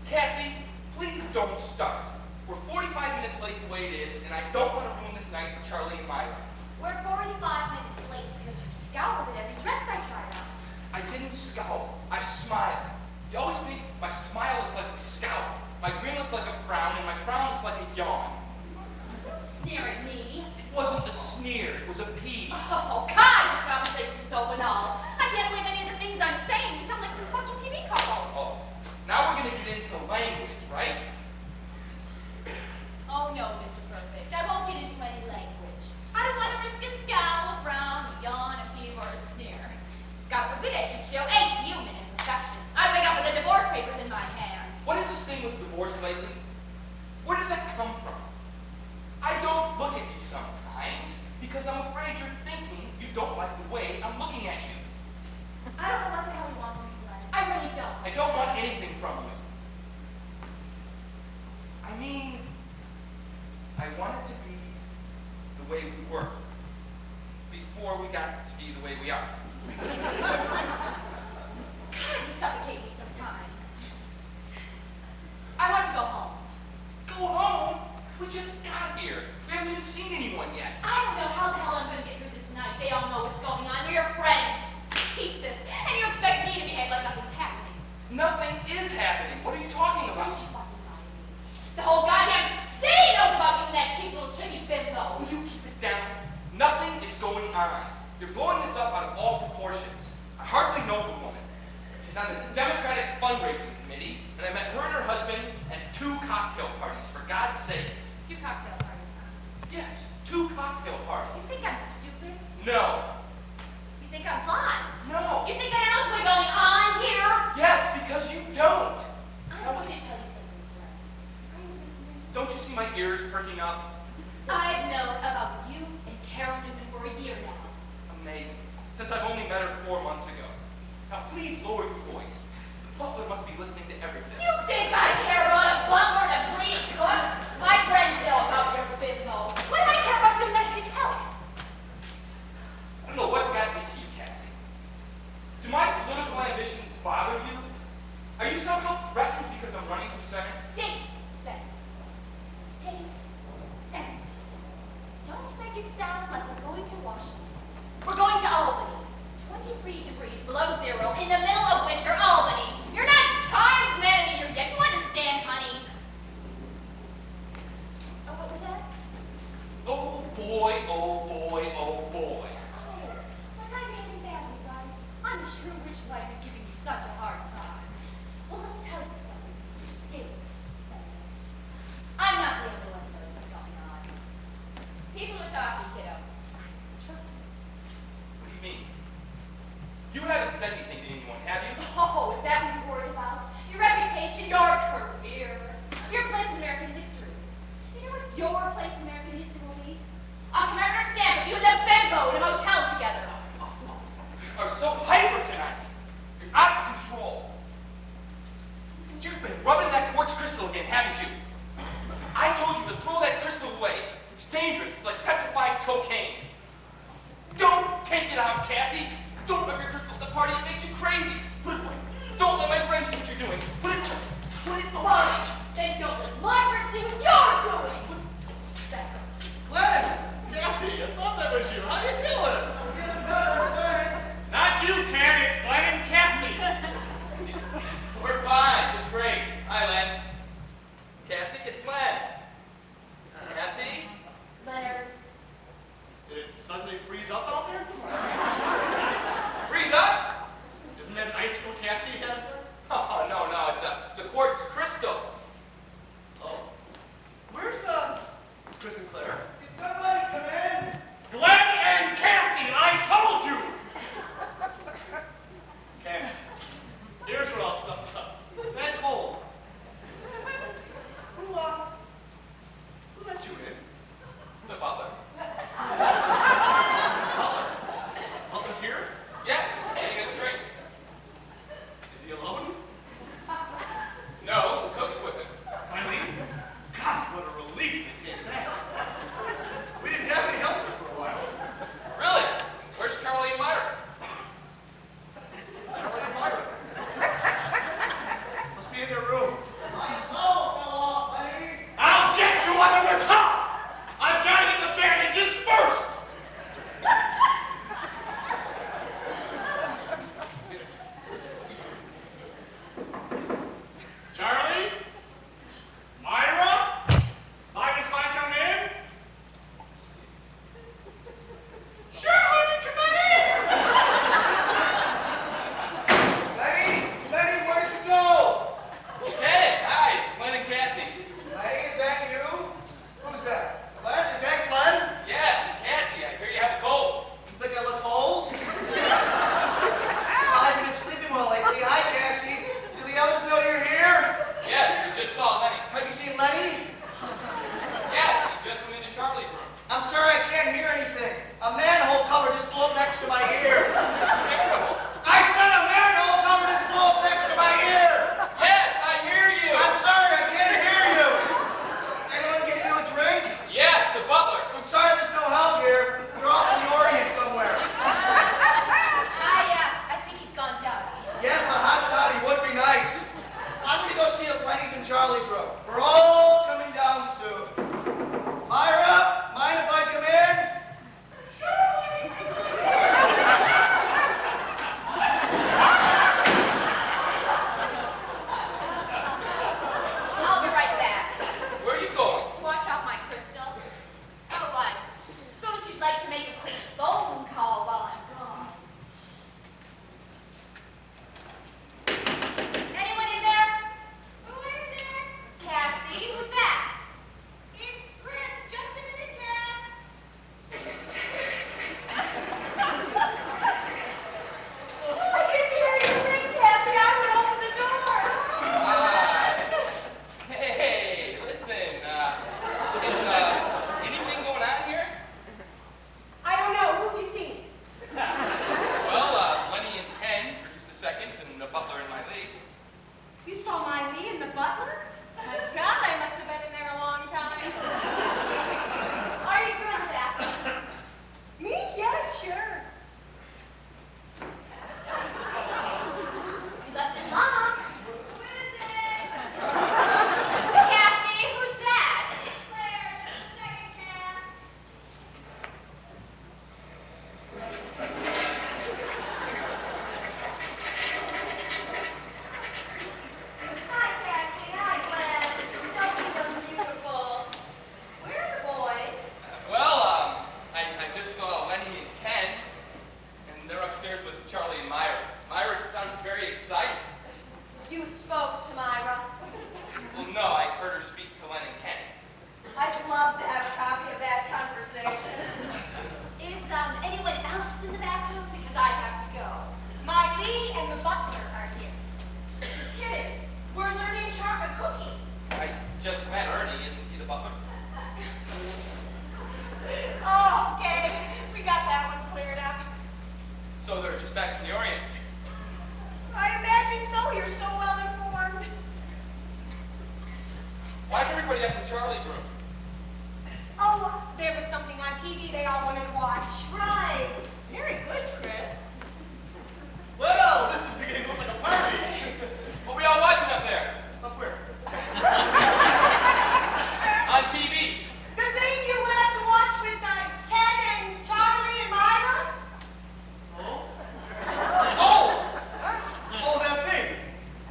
Cassie, please don't start. We're 45 minutes late the way it is, and I don't want to ruin this night for Charlie and Myra. We're 45 minutes late because you scowled at every dress I tried on. I didn't scowl. I smiled. You always think my smile looks like a scowl. My grin looks like a frown, and my frown looks like a yawn. Don't sneer at me. It wasn't a sneer. It was a pee. Oh, God, this conversation's so banal. I can't believe any of the things I'm saying. You sound like some fucking TV couple. Oh, now we're going to get into language, right? Oh, no, Mr. Perfect. I won't get into any language. I don't want to risk a scowl, a frown, a yawn, a peeve, or a sneer. God forbid I should show any human imperfection. I'd wake up with the divorce papers in my hand. What is this thing with divorce lately? Where does that come from? I don't look at you sometimes because I'm afraid you're thinking you don't like the way I'm looking at you. I don't know what the hell you want from me, Glenn. I really don't. I don't want anything from you. I mean, I want it to be the way we were before we got to be the way we are. God, you suffocate me sometimes. I want to go home. Go home? We just got here. We haven't even seen anyone yet. I don't know how the hell I'm going to get through this night. They all know what's going on. We're your friends. Jesus. And you expect me to behave like nothing's happening. Nothing is happening. What are you talking Don't about? you fucking lie to me. The whole goddamn city knows about you and that cheap little chimney bimbo. Will you keep it down? Nothing is going on. You're blowing this up out of all proportions. I hardly know the woman. She's on the Democratic fundraising committee, and I met her and her husband at 2 cocktail parties, for God's sakes. 2 cocktail parties, huh? Yes, 2 cocktail parties. You think I'm stupid? No. You think I'm blind? No. You think I don't know what's going on here? Yes, because you don't. I'm going to tell you something, Glenn. Are you listening? Don't you see my ears perking up? I've known about you and Carol Newman for a year now. Amazing. Since I've only met her 4 months ago. Now please lower your voice. The butler must be listening to everything. You think I care about a butler and a clean cook? My friends know about your bimbo. What do I care about domestic help? I don't know what's gotten into you, Cassie. Do my political ambitions bother you? Are you somehow threatened because I'm running for Senate? State Senate. State Senate. Don't make it sound like we're going to Washington. We're going to Albany. 23 degrees below zero in the middle of winter, Albany. You're not Times Man yet. You understand, honey? Oh, what was that? Oh boy, oh boy, oh boy. Oh, like I made it badly, guys. I'm sure rich wife is giving you such a hard time. Well, I'll tell you something, Mr. State Senator. your place American history will be? I can understand if you and them Benbow in a motel together. You are so hyper tonight. You're out of control. You've been rubbing that quartz crystal again, haven't you? I told you to throw that crystal away. It's dangerous. It's like petrified cocaine. Don't take it out, Cassie. Don't rub your crystal at the party. It makes you crazy. Put it away. Don't let my friends see what you're doing. Put it away. Fine. Then don't let my friends see what you're doing. Glenn! Cassie, I thought that was you. How you feeling? Not you, Karen. It's Glenn and Cassie. We're fine. It's great. Hi, Len. Cassie, it's Len. Cassie? Leonard. Did it suddenly freeze up out there? Freeze up? Isn't that an icicle Cassie has there? Oh, no. It's a quartz crystal. Oh. Where's, Chris and Claire? Did somebody come in? Glenn and Cassie, I told you! Okay. Here's where I'll stuff this up. That cold. Who let you in? The butler. Butler's here? Yes, getting us drinks. Is he alone? No, the cook's with him. Finally? God, what a relief to get back. We didn't have any help for a while. Really? Where's Charlie and Myra? Charlie and Myra. Must be in their room. My toe fell off, Lenny. I'll get you under the top! I've got to get the bandages first! Charlie? Myra? Mind if I come in? Sure, honey, come on Lenny, where'd you go? Hey, hi, it's Glenn and Cassie. Lenny, is that you? Who's that? Glenn? Is that Glenn? Yes, and Cassie, I hear you have a cold. You think I look old? I've been sleeping well lately. Hi, Cassie. Do the others know you're here? Yes, we just saw Lenny. Have you seen Lenny? Yes, he just went into Charlie's room. I'm sorry, I can't hear anything. A manhole cover just blew up next to my ear. Terrible. I said a manhole cover just blew up next to my ear. Yes, I hear you. I'm sorry, I can't hear you. Anyone get you a drink? Yes, the butler. I'm sorry, there's no help here. You're off in the Orient somewhere. I think he's gone dowdy. Yes, a hot toddy would be nice. I'm gonna go see if Lenny's in Charlie's room. We're all coming up to Charlie's room? Oh, there was something on TV they all wanted to watch. Right. Very good, Chris. Well, this is beginning to look like a party. What were y'all watching up there? Up where? On TV. The thing you went up to watch with Ken and Charlie and Myra? Oh? Oh! Oh, that thing.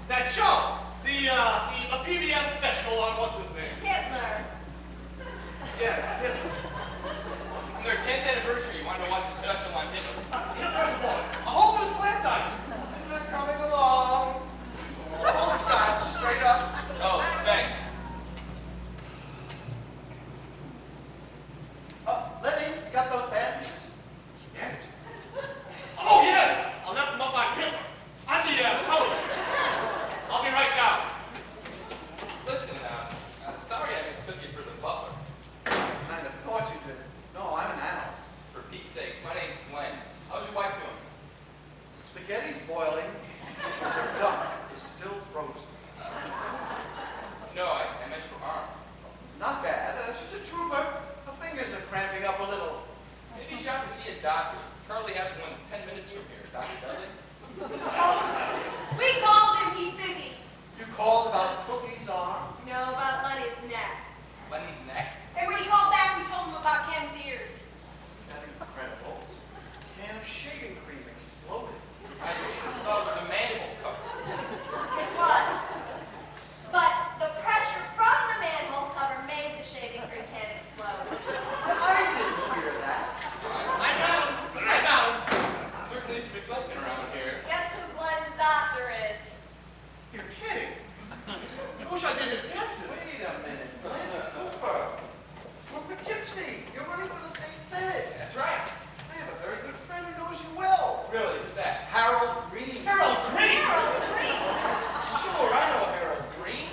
That show. The PBS special on what's his name? Hitler. Yes, On their 10th anniversary, you wanted to watch a special on Hitler. Hitler's boy. A whole new slant on. They're coming along. Old scotch, straight up. Oh, thanks. Lenny, you got those bandages? Bandages? Oh, yes! I'll lift them up on Hitler. On the television. I'll be right down. Listen, sorry I mistook you for the butler. Kind of thought you did. No, I'm an analyst. For Pete's sake, my name's Glenn. How's your wife doing? Spaghetti's boiling. The duck is still frozen. No, I meant your arm. Not bad. She's a trooper. Her fingers are cramping up a little. Maybe you should have to see a doctor. Charlie has one 10 minutes from here. Dr. Dudley? We called him. He's busy. You called about Cookie's arm? No, about Lenny's neck. Lenny's neck? And when he called back, we told him about Ken's ears. Isn't that incredible? A can of shaving cream exploded. I thought it was a manhole cover. It was. But the pressure from the manhole cover made the shaving cream can explode. I didn't hear that. I'm down. I'm down. Certainly some excitement around here. Guess who Glenn's doctor is? You're kidding. I wish I did his dances. Wait a minute. Glenn Cooper. From Poughkeepsie. You're running for the state senate. That's right. I have a very good friend who knows you well. Really, who's that? Harold Green. Harold Green. Harold Green. Sure, I know Harold Green.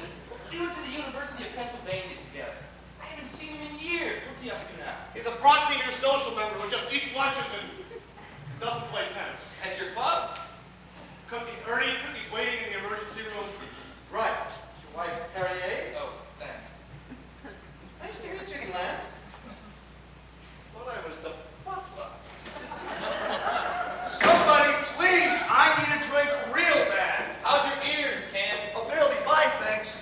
We went to the University of Pennsylvania together. I haven't seen him in years. What's he up to now? He's a proxy your social member who just eats lunches and doesn't play tennis. At your club? Cookies waiting in the emergency room. Right. Your wife's Perrier. Oh, thanks. Nice to meet you, Glenn. Thought I was the butler. Somebody, please! I need a drink real bad. How's your ears, Ken? Oh, they'll be fine, thanks.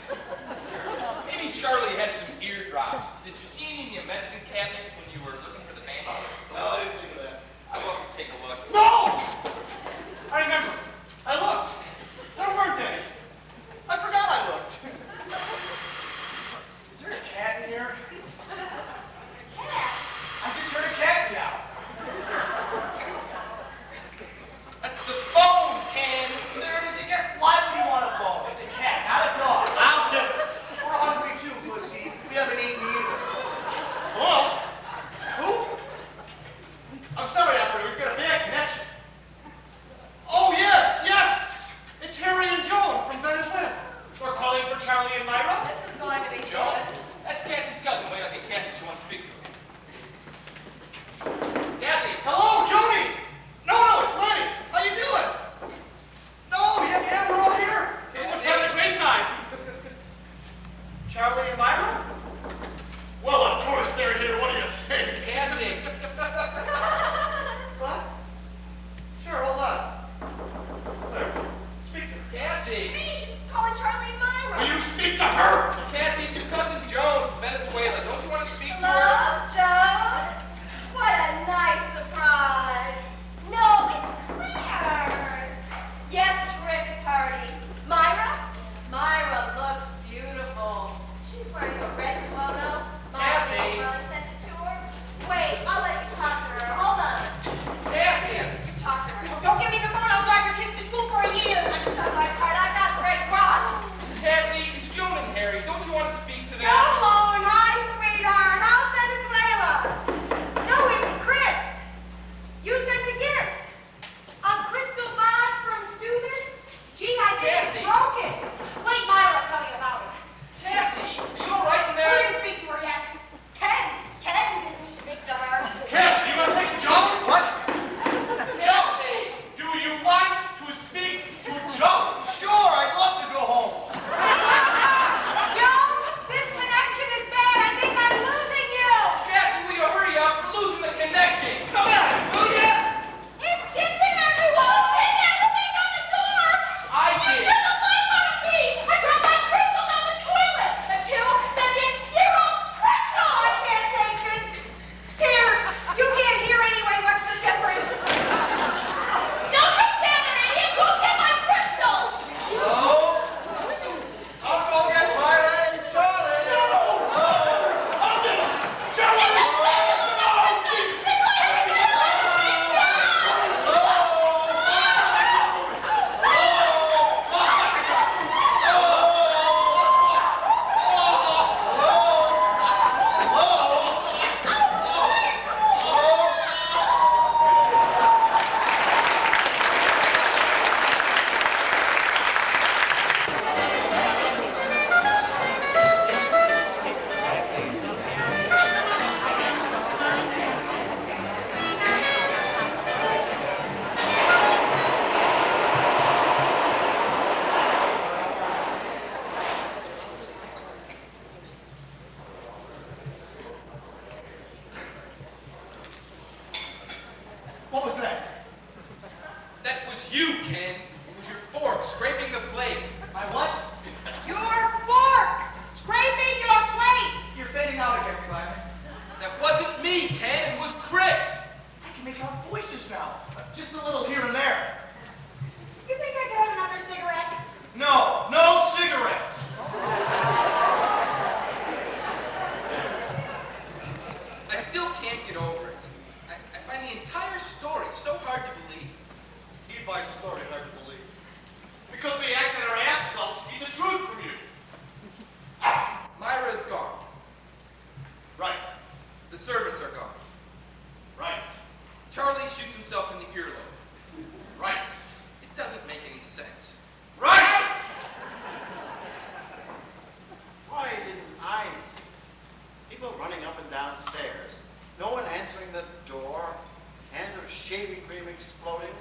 Maybe Charlie had some eardrops. Did you see any in your medicine cabinet when you were looking for the band? No, I didn't think of that. I want to take a look. No! I remember. I looked. There weren't any. I forgot I looked. Is there a cat in here? Cat. I just heard a cat meow. That's the phone, Ken. There it is again. Why would you want a bone? It's a cat, not a dog. I'll do it. We're hungry too, pussy. We haven't eaten either. Hello? downstairs. No one answering the door. Cans of shaving cream exploding.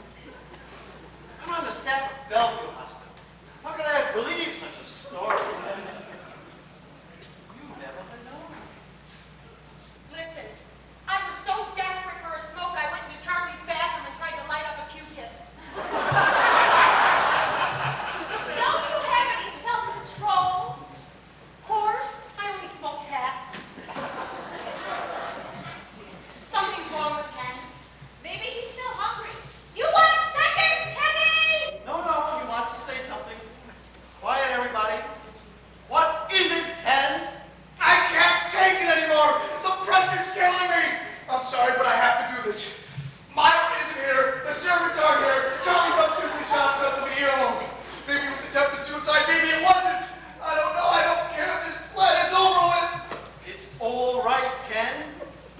I'm on the staff of Bellevue Hospital. How could I have believed such a story? You never have known. Listen, I was so desperate for a smoke, I went into Charlie's bathroom and tried to light up a Q-tip. Don't you have any self-control? Of course, I only smoke cats. Something's wrong with Ken. Maybe he's still hungry. You want seconds, Kenny? No, he wants to say something. Quiet, everybody. What is it, Ken? I can't take it anymore. The pressure's killing me. I'm sorry, but I have to do this. Myra isn't here. The servants aren't here. Charlie's upstairs in the shop up in the ear alone. Maybe it was attempted suicide. Maybe it wasn't. I don't know. I don't care. This planet's over with. It's all right, Ken.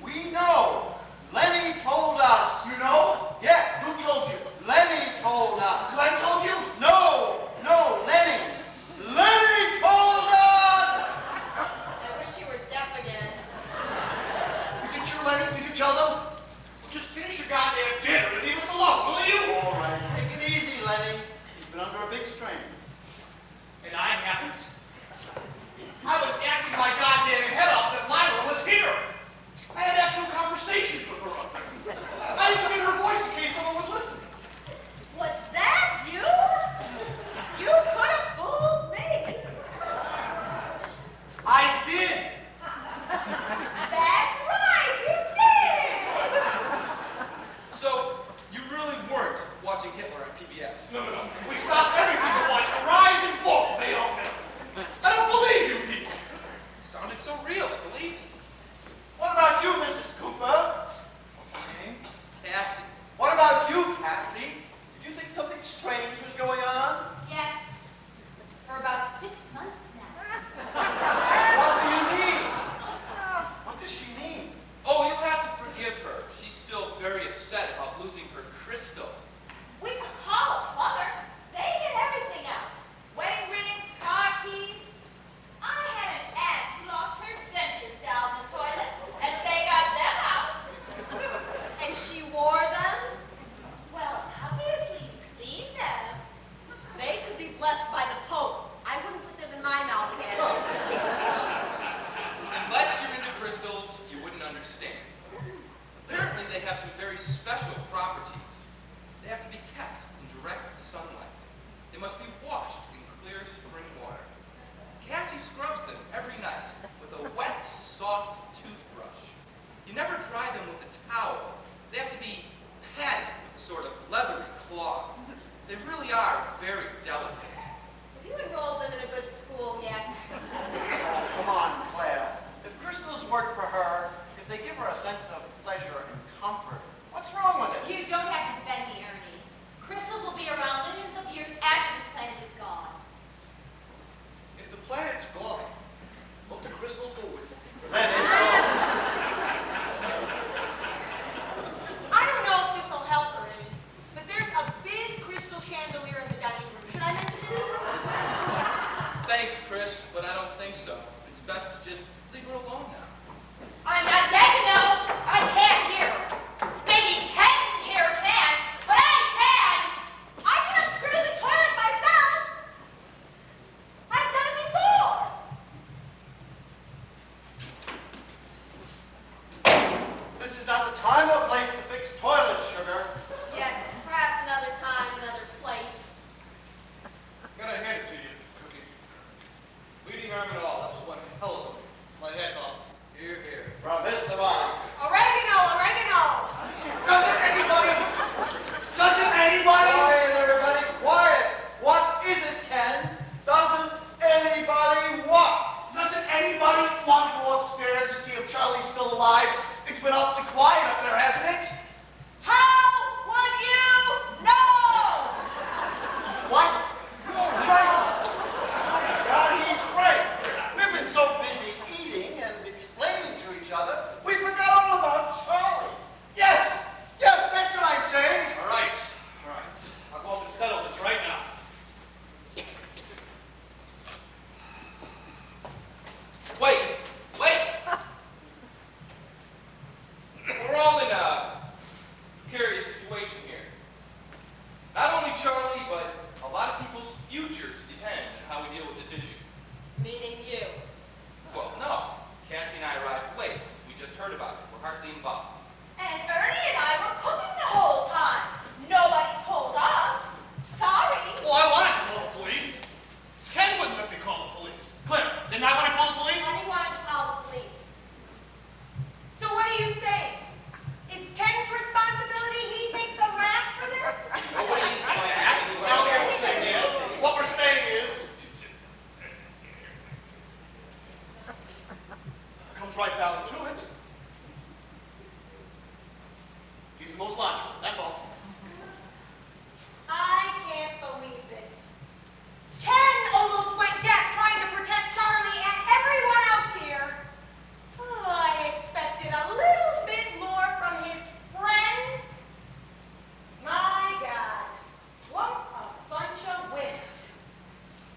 We know. Lenny told us. You know? Yes. Who told you? Lenny told us. Glenn told you? No, Lenny. Lenny told us! I wish you were deaf again. Is it true, Lenny? Did you tell them? Just finish your goddamn dinner and leave us alone, will you? All right, take it easy, Lenny. He's been under a big strain. And I haven't. I was acting my goddamn head off that Myra was here. I had actual conversations with her up there. I even made her voice in case someone was listening. Was that you? You could have fooled me. I did. That's right, you did. So, you really weren't watching Hitler on PBS? No. We stopped everything to watch the rise and fall of Adolf Hitler. I don't believe you people. Sounded so real, I believed. What about you, Mrs. Cooper? What's her name? Cassie. What about you, Cassie? Did you think something strange was going on? Yes. For about 6 months now. What do you mean? What does she mean? Oh, you'll have to forgive her. She's still very upset about losing her crystal. We could call a plumber. They get everything out. Wedding rings, car keys. I had an aunt who lost her dentures down the toilet, and they got them out. And she wore them. Well, obviously you cleaned them. They could be blessed by the Pope. I wouldn't put them in my mouth again. Unless you're into crystals, you wouldn't understand. Apparently, they have some very special properties. They have to be kept in direct sunlight. They must be washed in clear spring water. Cassie scrubs them every night with a wet, soft toothbrush. You never dry them with a towel. They have to be padded with a sort of leathery cloth. They really are very delicate. Have you enrolled them in a good school yet? Oh, come on, Claire. If crystals work for her, if they give her a sense of pleasure and comfort, what's wrong with it? You don't have to defend me, Ernie. Crystals will be around millions of years after this planet is gone. If the planet's gone, will the crystals go with it? Lenny, I don't know if this will help her any, but there's a big crystal chandelier in the dining room. Should I mention it? Thanks, Chris, but I don't think so. It's best to just leave her alone now. I'm not dead, you know. I can't hear. Maybe Ken here can't, but I can. I can unscrew the toilet myself. I've done it before. this is not the time or place to fix toilets, sugar. Yes, perhaps another time, another place. Gotta hand it to you, Cookie. Bleeding arm and all. That was one hell of a move. My head's off. Here. Bravissima. Oregano! Doesn't anybody? Quiet, everybody, quiet. What is it, Ken? Doesn't anybody what? Doesn't anybody want to go upstairs to see if Charlie's still alive? It's been awfully quiet up there, hasn't it? How would you know? What? Great. God, he's great. We've been so busy eating and explaining to each other, we forgot all about Charlie. Yes, that's what I'm saying. All right. I'll go up and settle this right now. Wait! right down to it. He's the most logical, that's all. I can't believe this. Ken almost went deaf trying to protect Charlie and everyone else here. Oh, I expected a little bit more from his friends. My God, what a bunch of wimps.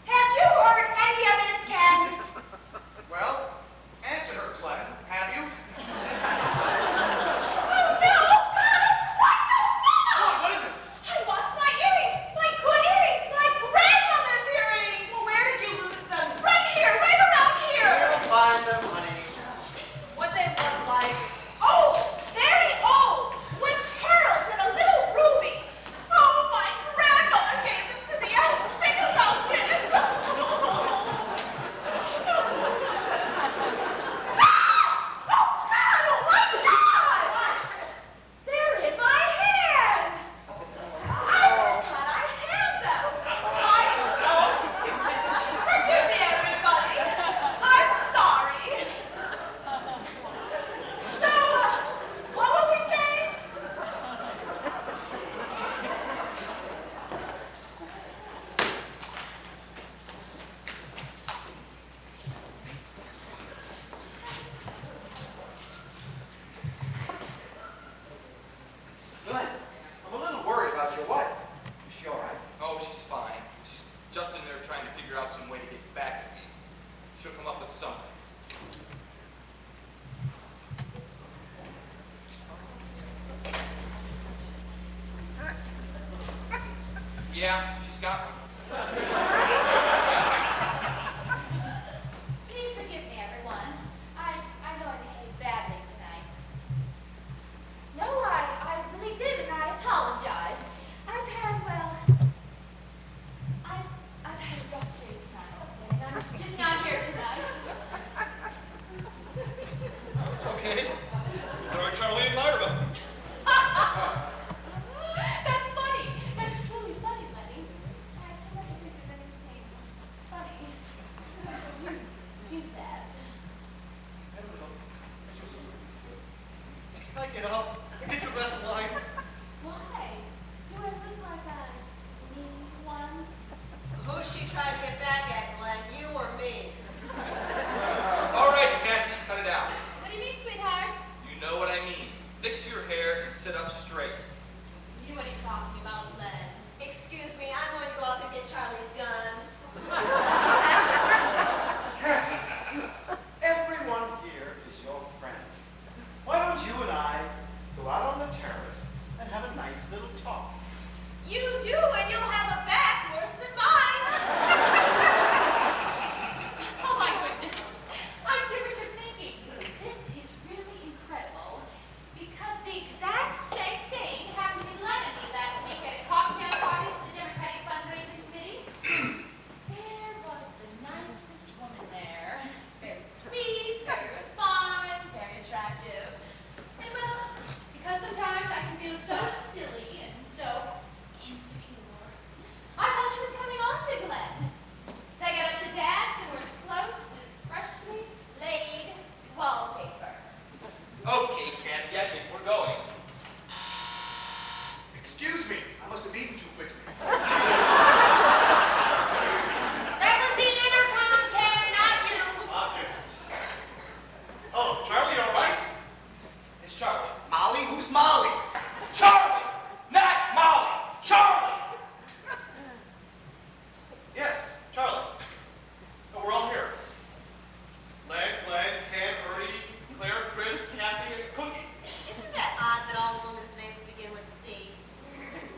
Have you heard any of this, Ken? Well, answer her, Clem. Have you? Oh, no! God, What is it? I lost my earrings! My good earrings! My grandmother's earrings! Well, where did you lose them? Right here! Right around here! We'll find them, honey. What they look like? Old! Very old! With pearls and a little ruby! Oh, my grandmother gave them to me! I will sing about this! Ah! Oh, God! Oh, my God! They're in my hand! I forgot I had them! I'm so stupid! Forgive me, everybody! I'm sorry! So, what were we saying? Glenn, I'm a little worried about your wife. Is she all right? Oh, she's fine. She's just in there trying to figure out some way to get back to me. She'll come up with something. Yeah, she's got one. Please forgive me, everyone. I know I behaved badly tonight. No, I really did, and I apologize. I've had a rough day tonight, and I'm just not here tonight. Okay. All right, Charlie and Myra. That's funny. That's truly funny, Lenny. I never think of anything funny. You do that. Can I get up and get your glass of wine? Why? Do I look like I need one? Who's she trying to get back at, Glenn? You or me? All right, Cassie, cut it out. What do you mean, sweetheart? You know what I mean. Fix your hair and sit up straight. You know what he's talking about, Len. Excuse me, I'm going to go out and get Charlie's gun. Cassie, everyone here is your friend. Why don't you and I go out on the terrace and have a nice little talk? You do, and you'll have a back worse than mine. Oh my goodness. I see what you're thinking. This is really incredible because the exact same thing happened to Len and me last week at a cocktail party for the Democratic Fundraising Committee. There was the nicest woman there. Very sweet, very refined, very attractive. And well, because sometimes I can feel so silly and so insecure, I thought she was coming on to Glenn. They got up to dance and were as close as freshly laid wallpaper. Okay, Cassie, I think we're going. Excuse me. I must have eaten too quickly. That was the intercom, Ken, not you. Okay. Oh, Charlie, all right? It's Charlie. Molly? Who's Molly? Charlie! Not Molly! Charlie! Yes, Charlie. Oh, we're all here. Len, Glenn, Ken, Ernie, Claire, Chris, Cassie, and Cookie. Isn't that odd that all women's names begin with C?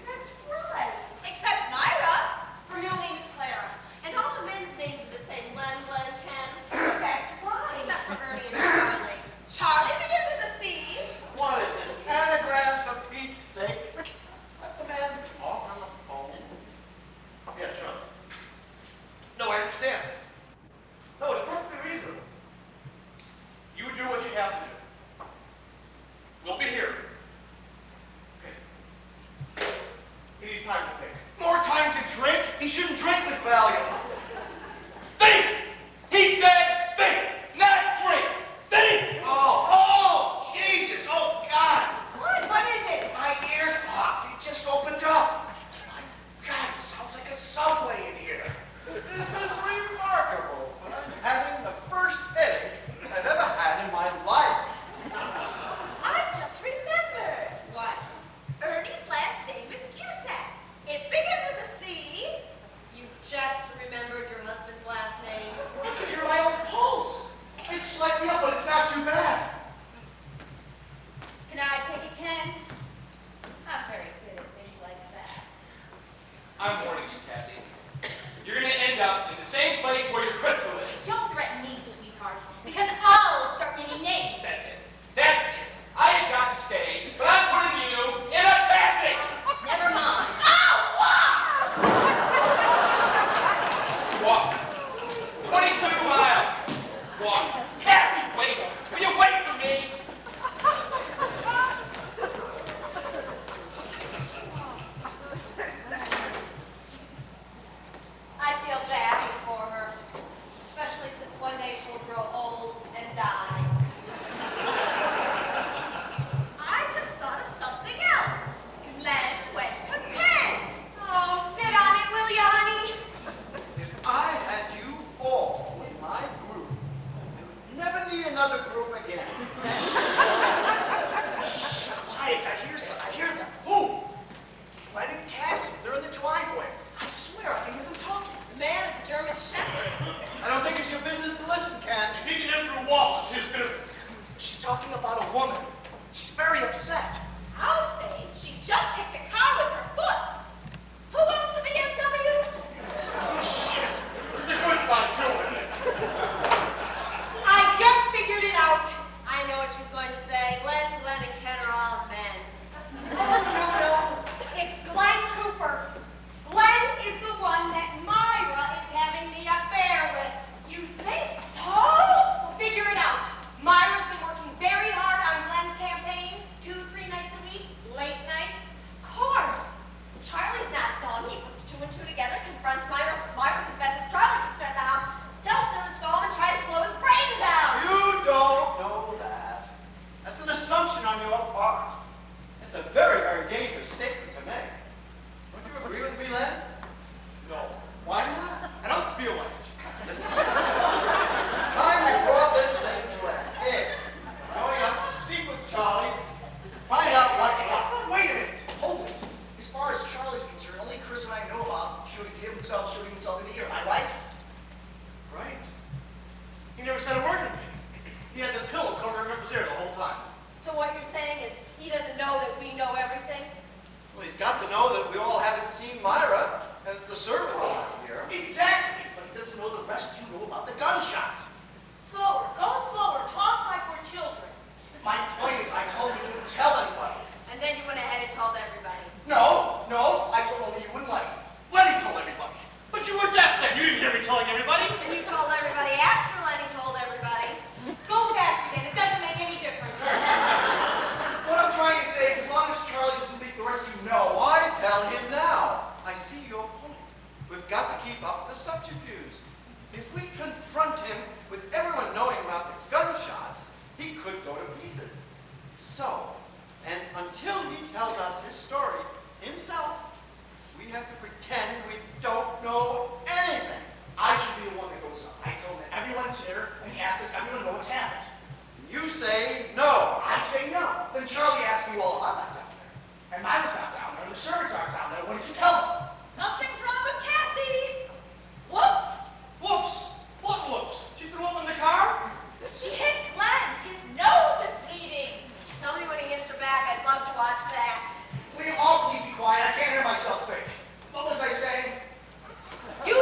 That's right. Except Myra. Her middle name is Clara. And all the men's names are the same. Len, Glenn, Ken. That's right. Except for Ernie and Charlie. Charlie begins with a C. What is this, anagrams for Pete's sake? Let the man talk on the phone. Yeah, Charlie. No, I understand. No, it's perfectly reasonable. You do what you have to do. We'll be here. Okay. He needs time to think. More time to drink? He shouldn't drink with Valium. Think! He said think, not drink! Think! enough, but it's not too bad. Can I take it, Ken? I'm very good at things like that. I'm warning you, Cassie. You're going to end up in the same place where your crystal is. Don't threaten me, sweetheart, because I'll start naming names. That's it. That's it. I have got to stay, but I'm putting you in a taxi. Never mind. Oh, Walk. 22 miles. Walk. Cassie, wait. Will you wait for me? I feel badly for her, especially since one day she'll grow old and die. I just thought of something else. Glenn went to Penn. Oh, sit on it, will you, honey? If I had you all in my group, I would never need another group again. Quiet, I hear them. Who? Glenn and Cassie, they're in the driveway. I swear, I can hear them talking. The man is a German shepherd. I don't think it's your business to listen, Ken. If he can enter a wall, it's his business. She's talking about a woman. She's very upset. I'll say she just kicked a car with her foot. Who owns the BMW? Shit. The good side too, isn't it? I just figured it out. I know what she's going to say. Glenn and Ken are all men. Oh, no. It's Glenn Cooper. Glenn is the one that Myra is having the affair with. You think so? Well, figure it out. Myra's been working very hard on Glenn's campaign, 2-3 nights a week, late nights. Of course. Charlie's not dumb. He puts two and two together, confronts Myra. Myra confesses Charlie gets her at the house, tells servants to go home and tries to blow his brains out. You don't know that. That's an assumption on your part. It's a very, very dangerous statement to make. Don't you agree with me, Len? No. Why not? I don't feel like it. It's time we brought this thing to a head. Going up to speak with Charlie, find out what's what. Wait a minute. Hold it. As far as Charlie's concerned, only Chris and I know about shooting himself in the ear. Am I right? Right. He never said a word to me. He had the pillow covering up his ear the whole time. So what you're saying is he doesn't know that we know everything? Well, he's got to know that we all haven't seen Myra and the servants around here. Exactly. But he doesn't know the rest you know about the gunshot. Slower. Go slower. Talk like we're children. My point is, I told you to tell anybody. And then you went ahead and told everybody. No, I told only you and Lenny. Lenny told everybody. But you were deaf then. You didn't hear me telling everybody. And you told everybody after Lenny told everybody. Go faster then. It doesn't make any difference. What I'm trying to say is, as long as Charlie doesn't make the rest of you know, Why tell him now? I see your point. We've got to keep up the subterfuge. If we confront him with everyone knowing about the gunshots, he could go to pieces. So, and until he tells us his story himself, we have to pretend we don't know anything. I should be the one that goes up. I told him that everyone's here and he asked us, everyone knows what's happened. You say no. I say no. Then Charlie asked me, well, I'm not down there. And Myra's not down there, and the servants aren't down there. What did you tell them? Something's wrong with Cassie. Whoops. Whoops. What whoops? She threw up in the car? She hit Glenn. His nose is bleeding. Tell me when he hits her back. I'd love to watch that. Will you all please be quiet? I can't hear myself think. What was I saying? You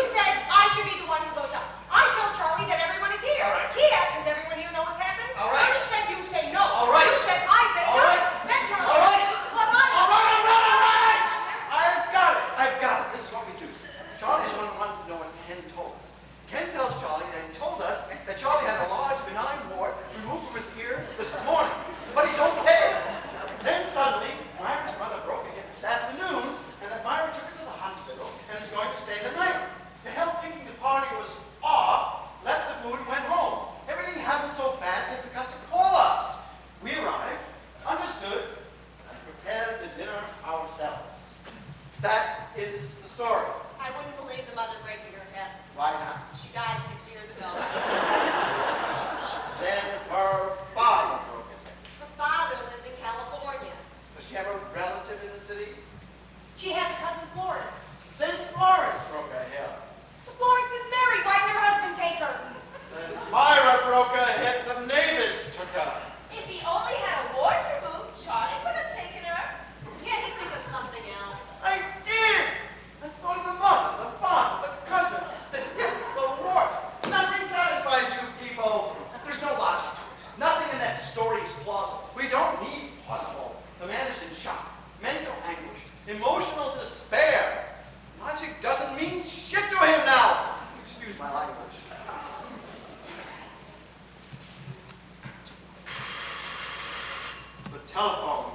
telephone.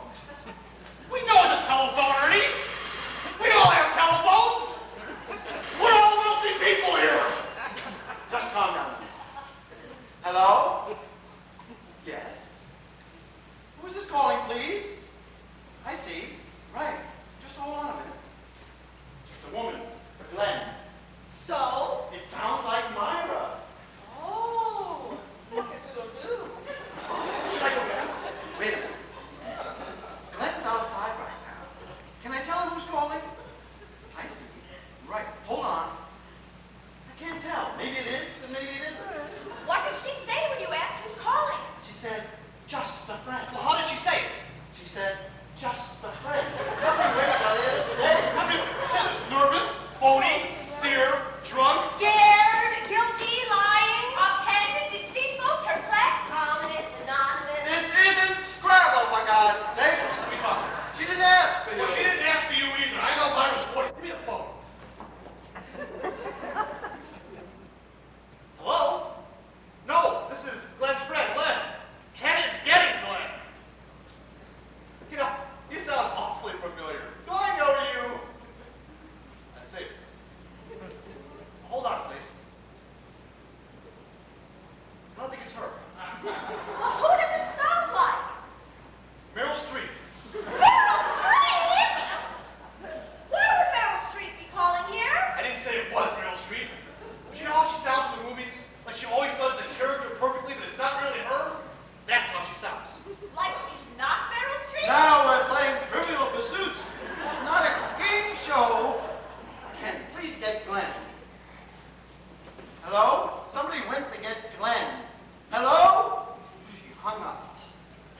We know it's a telephone, Ernie. We all have telephones. We're all wealthy people here. Just calm down. Hello? Yes? Who is this calling, please? I see. Right. Just hold on a minute. It's a woman. Glenn. So? It sounds like Myra. Oh, look at little dude. Should I go get her? Wait a minute. Glenn's outside right now. Can I tell him who's calling? I see. Right. Hold on. I can't tell. Maybe it is and maybe it isn't. What did she say when you asked who's calling? She said, just a friend. Well, how did she say it? She said, just a friend. Nothing rings out there to say. I mean, she was nervous, phony, sincere, drunk. Scared, guilty, lying, offended, deceitful, perplexed, ominous, anonymous. This isn't Scrabble, for God's sake. What are we talking about? She didn't ask for you. Well, she didn't ask for you either. I know Myra's voice. Give me the phone. Hello? No, this is Glenn's friend, Glenn. Cannon's getting Glenn. You know, you sound awfully familiar. Do I know you? I see. Hold on, please. I don't think it's her. Well, who does it sound like? Meryl Streep. Meryl Streep? Why would Meryl Streep be calling here? I didn't say it was Meryl Streep. But you know how she sounds in the movies? Like she always does the character perfectly, but it's not really her? That's how she sounds. Like she's not Meryl Streep? Now we're playing Trivial Pursuits. This is not a game show. Ken, please get Glenn. Hello? Somebody went to get Glenn. Hello? She hung up.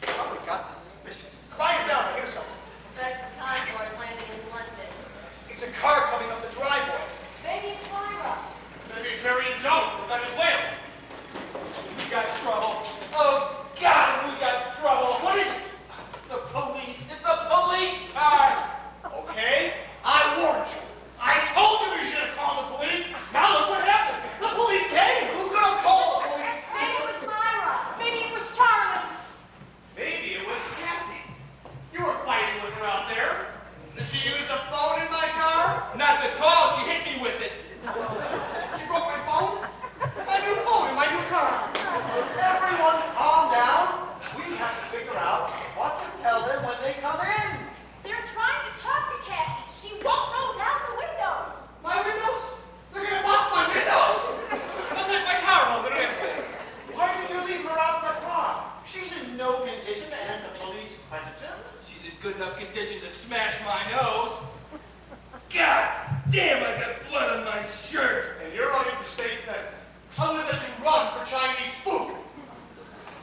Somebody got suspicious. Quiet down, here's something. That's a convoy landing in London. It's a car coming up the driveway. Maybe it's Myra. Maybe it's Mary and Joe from Venezuela. We got trouble. Oh, God, we got trouble. What is it? The police. It's a police car. Okay, I warned you. I told you we should have called the police. Now look what happened. The police came. Who's gonna call the police? Maybe it was Myra. Maybe it was Charlie. Maybe it was Cassie. You were fighting with her out there. Did she use the phone in my car? Not the call. She hit me with it. She broke my phone? My new phone in my new car. Everyone calm down. We have to figure out what to tell them when they come in. They're trying to talk to Cassie. She won't roll down the window. My windows? They're gonna bust my windows! I'll take my car home and Why did you leave her out in the car? She's in no condition to answer police questions. She's in good enough condition to smash my nose. God damn, I got blood on my shirt. And you're running for state sentence. Tell me that you run for Chinese food.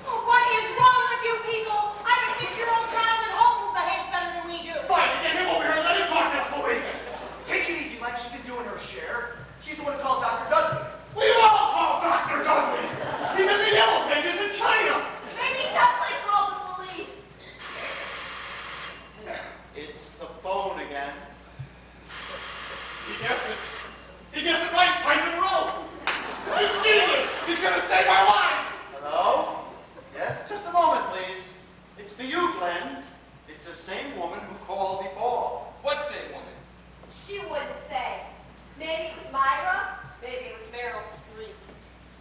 Oh, what is wrong with you people? I have a 6-year-old child at home who behaves better than we do. Fine, get him over here and let him talk to the police. Take it easy, Mike. She's been doing her share. She's the one who called Dr. Dudley. We all call Dr. Dudley. He's in the yellow pages in China. Maybe Dudley called the police. It's the phone again. He guessed it. He guessed it right twice in a row. He's genius. He's gonna save our lives. Hello? Yes, just a moment, please. It's for you, Glenn. It's the same woman who called before. What's that woman? She wouldn't say. Maybe it was Myra. Maybe it was Meryl Streep.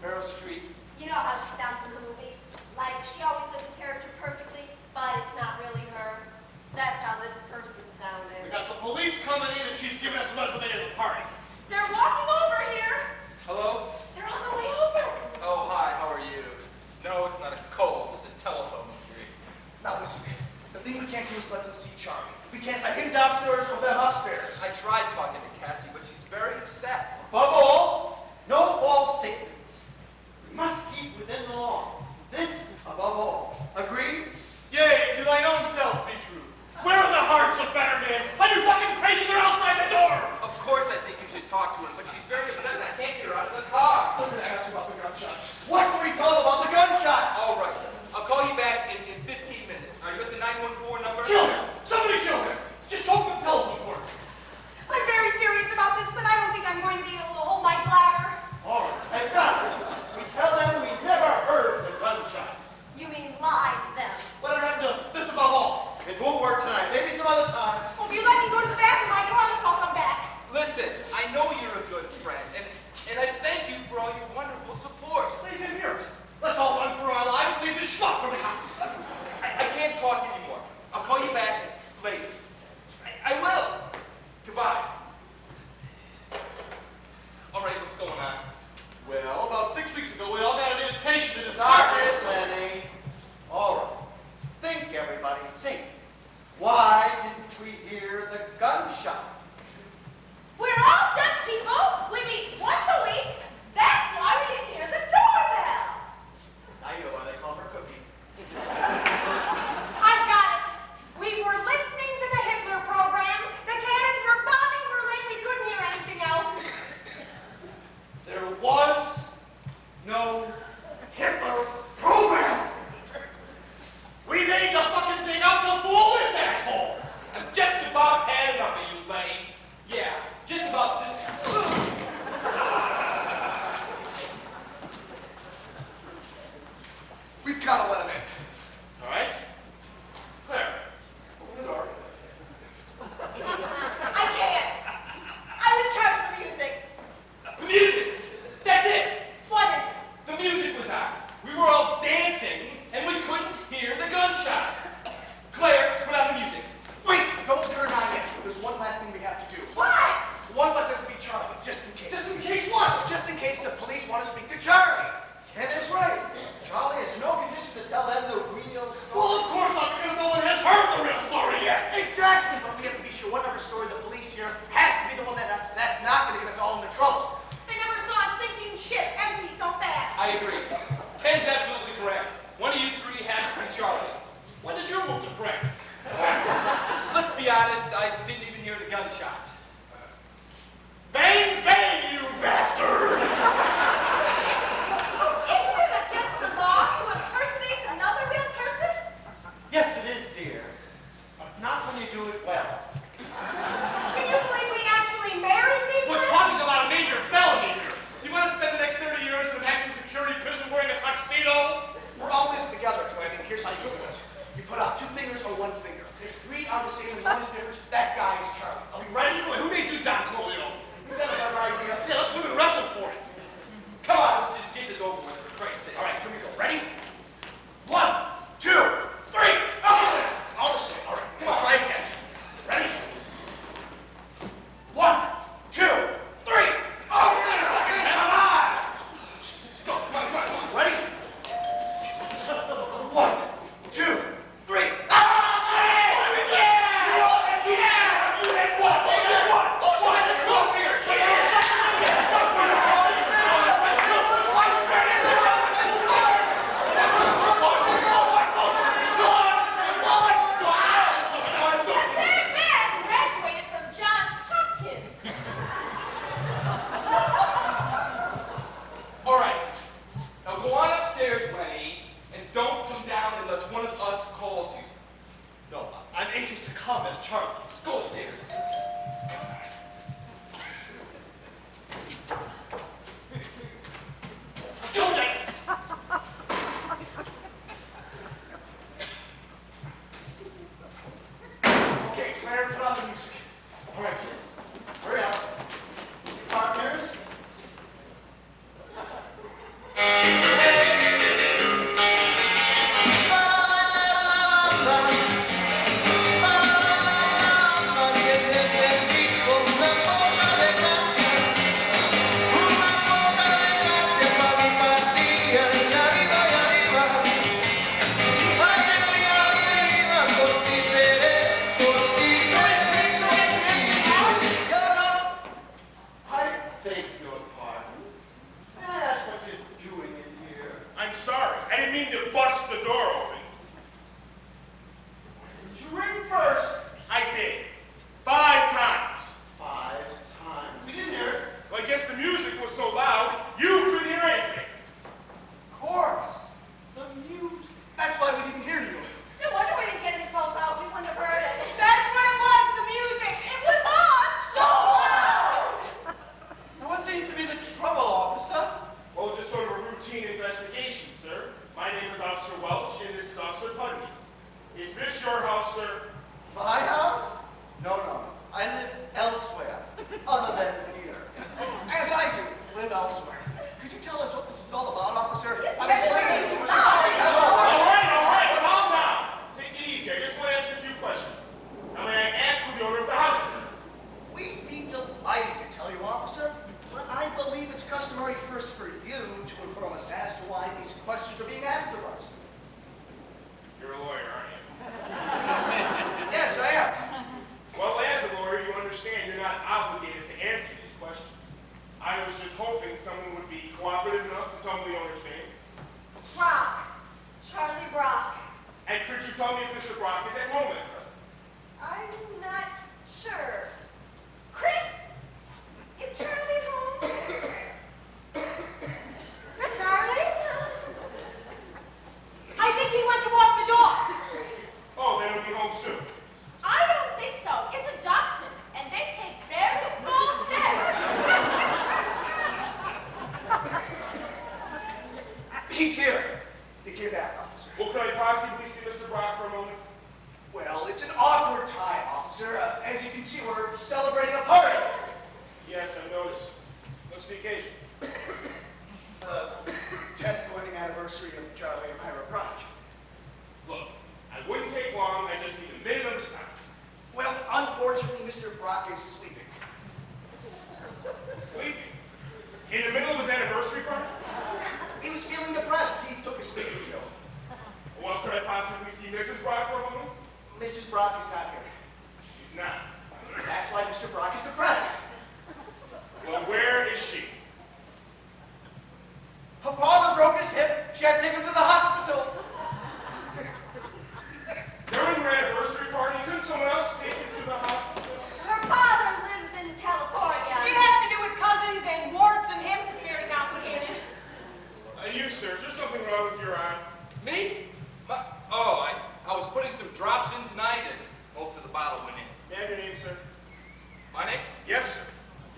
Meryl Streep. You know how she sounds in the movie? Like she always does the character perfectly, but it's not really her. That's how this person We sounded. got the police coming in and she's giving us a resume of the party. They're walking over here. Hello? They're on the way over. Oh, hi, how are you? No, it's not a cold. It's a telephone injury. Now listen, the thing we can't do is let them see Charlie. We can't let him downstairs or them upstairs. I tried talking to Cassie, but she's very upset. Above all, no false statements. We must keep within the law. This above all. Agreed? Yea, to thine own self be true. Where are the hearts of better men? Are you fucking crazy? They're outside the door. Of course I think you should talk to her, but she's very upset and I can't get her out of the car. I'm going to ask you about the gunshots. What do we tell them about the gunshots? All right. I'll call you back in 15 minutes. Are you at the 914 number? Kill him. Somebody kill him. Just hope the telephone works. I'm very It won't work tonight. Maybe some other time. Well, if you let me go to the bathroom, I promise I'll come back. Listen, I know you're a good friend, and I thank you for all your wonderful support. Leave him here. Let's all run for our lives. Leave this schmuck from the house. I can't talk anymore. I'll call you back later. I will. Goodbye. All right, what's going on? Well, about 6 weeks ago, we all got an invitation to this Stop party. it, Lenny. All right. Think, everybody, think. Why didn't we hear the gunshots? We're all done, people. We meet once a week. That's why we didn't hear the doorbell. I know why they call her Cookie. I've got it. We were listening to the Hitler program. The cannons were bombing Berlin. We couldn't hear anything else. There was no Hitler program. We made the fucking thing up to fool this asshole. I'm just about had enough of you, Lenny. Yeah, just about this. We've got to let him in. All right? Claire, open the door. I can't. I'm in charge of the music. The music! That's it! What is? The music was on. We were all dancing, and we couldn't hear the gunshots. Claire, put on the music. Wait, don't turn on yet. There's one last thing we have to do. What? One of us has to be Charlie, just in case. Just in case what? Just in case the police want to speak to Charlie. Ken is right. Charlie is in no condition to tell them the real story. Well, of course not, because no one has heard the real story yet. Exactly, but we have to be sure whatever story the police hear has to be the one that's not going to get us all into trouble. They never saw a sinking ship empty so fast. I agree. Ken's absolutely correct. One of you three has to be Charlie. When did you move to France? Let's be honest, I didn't even hear the gunshots. Bang, bang, you bastard! Isn't it against the law to impersonate another real person? Yes, it is, dear. But not when you do it well. Can you believe we actually married these We're men? talking about a major felony here. You want to spend the next 30 years in a maximum security prison wearing a tuxedo? We're all in this together, Glenn, and here's how you do it. You put out 2 fingers or 1 finger. If 3 are the same and 1 is different, that guy is Charlie. Are we ready? Wait, who made you Don Corleone? You got a better idea? Yeah, let's women wrestle for it. Come on, let's just get this over with, for Christ's sake. All right, here we go. Ready? 1, 2, 3. Okay. All the same. All right. Come on. Try it again. Ready? 1, 2, 3. Okay. Come on. Go, come on, come on. Ready? 1, 2, 3. That man graduated from Johns Hopkins. All right. Now go on upstairs, Lenny, and don't come down unless one of us calls you. No, I'm anxious to come as Charlie. Go upstairs. Juliet! Okay, Claire, put on the music. All right, kids. Hurry up. Partners. tell me if Mr. Brock is at home at present? I'm not sure. Chris, is Charlie home? Charlie? I think he went to walk the dog. Oh, then he'll be home soon. I don't think so. It's a dachshund, and they take very small steps. He's here. The kidnapped officer. Well, could I possibly see Mr. Brock for a moment? Well, it's an awkward time, officer. As you can see, we're celebrating a party. Yes, I noticed. What's the occasion? 10th wedding anniversary of Charlie and Myra Brock. Look, I wouldn't take long. I just need a minute of his time. Well, unfortunately, Mr. Brock is sleeping. Sleeping? In the middle of his anniversary party? He was feeling depressed. He took a sleeping pill. Well, could I possibly see Mrs. Brock for a moment? Mrs. Brock is not here. She's not. That's why Mr. Brock is depressed. Well, where is she? Her father broke his hip. She had to take him to the hospital. During her anniversary party, couldn't someone else take her to the hospital? Her father lives in California. It has to do with cousins and warts and him. It's very complicated. You, sir, is there something wrong with your eye? Me? I was putting some drops in tonight, and most of the bottle went in. May I have your name, sir? My name? Yes, sir.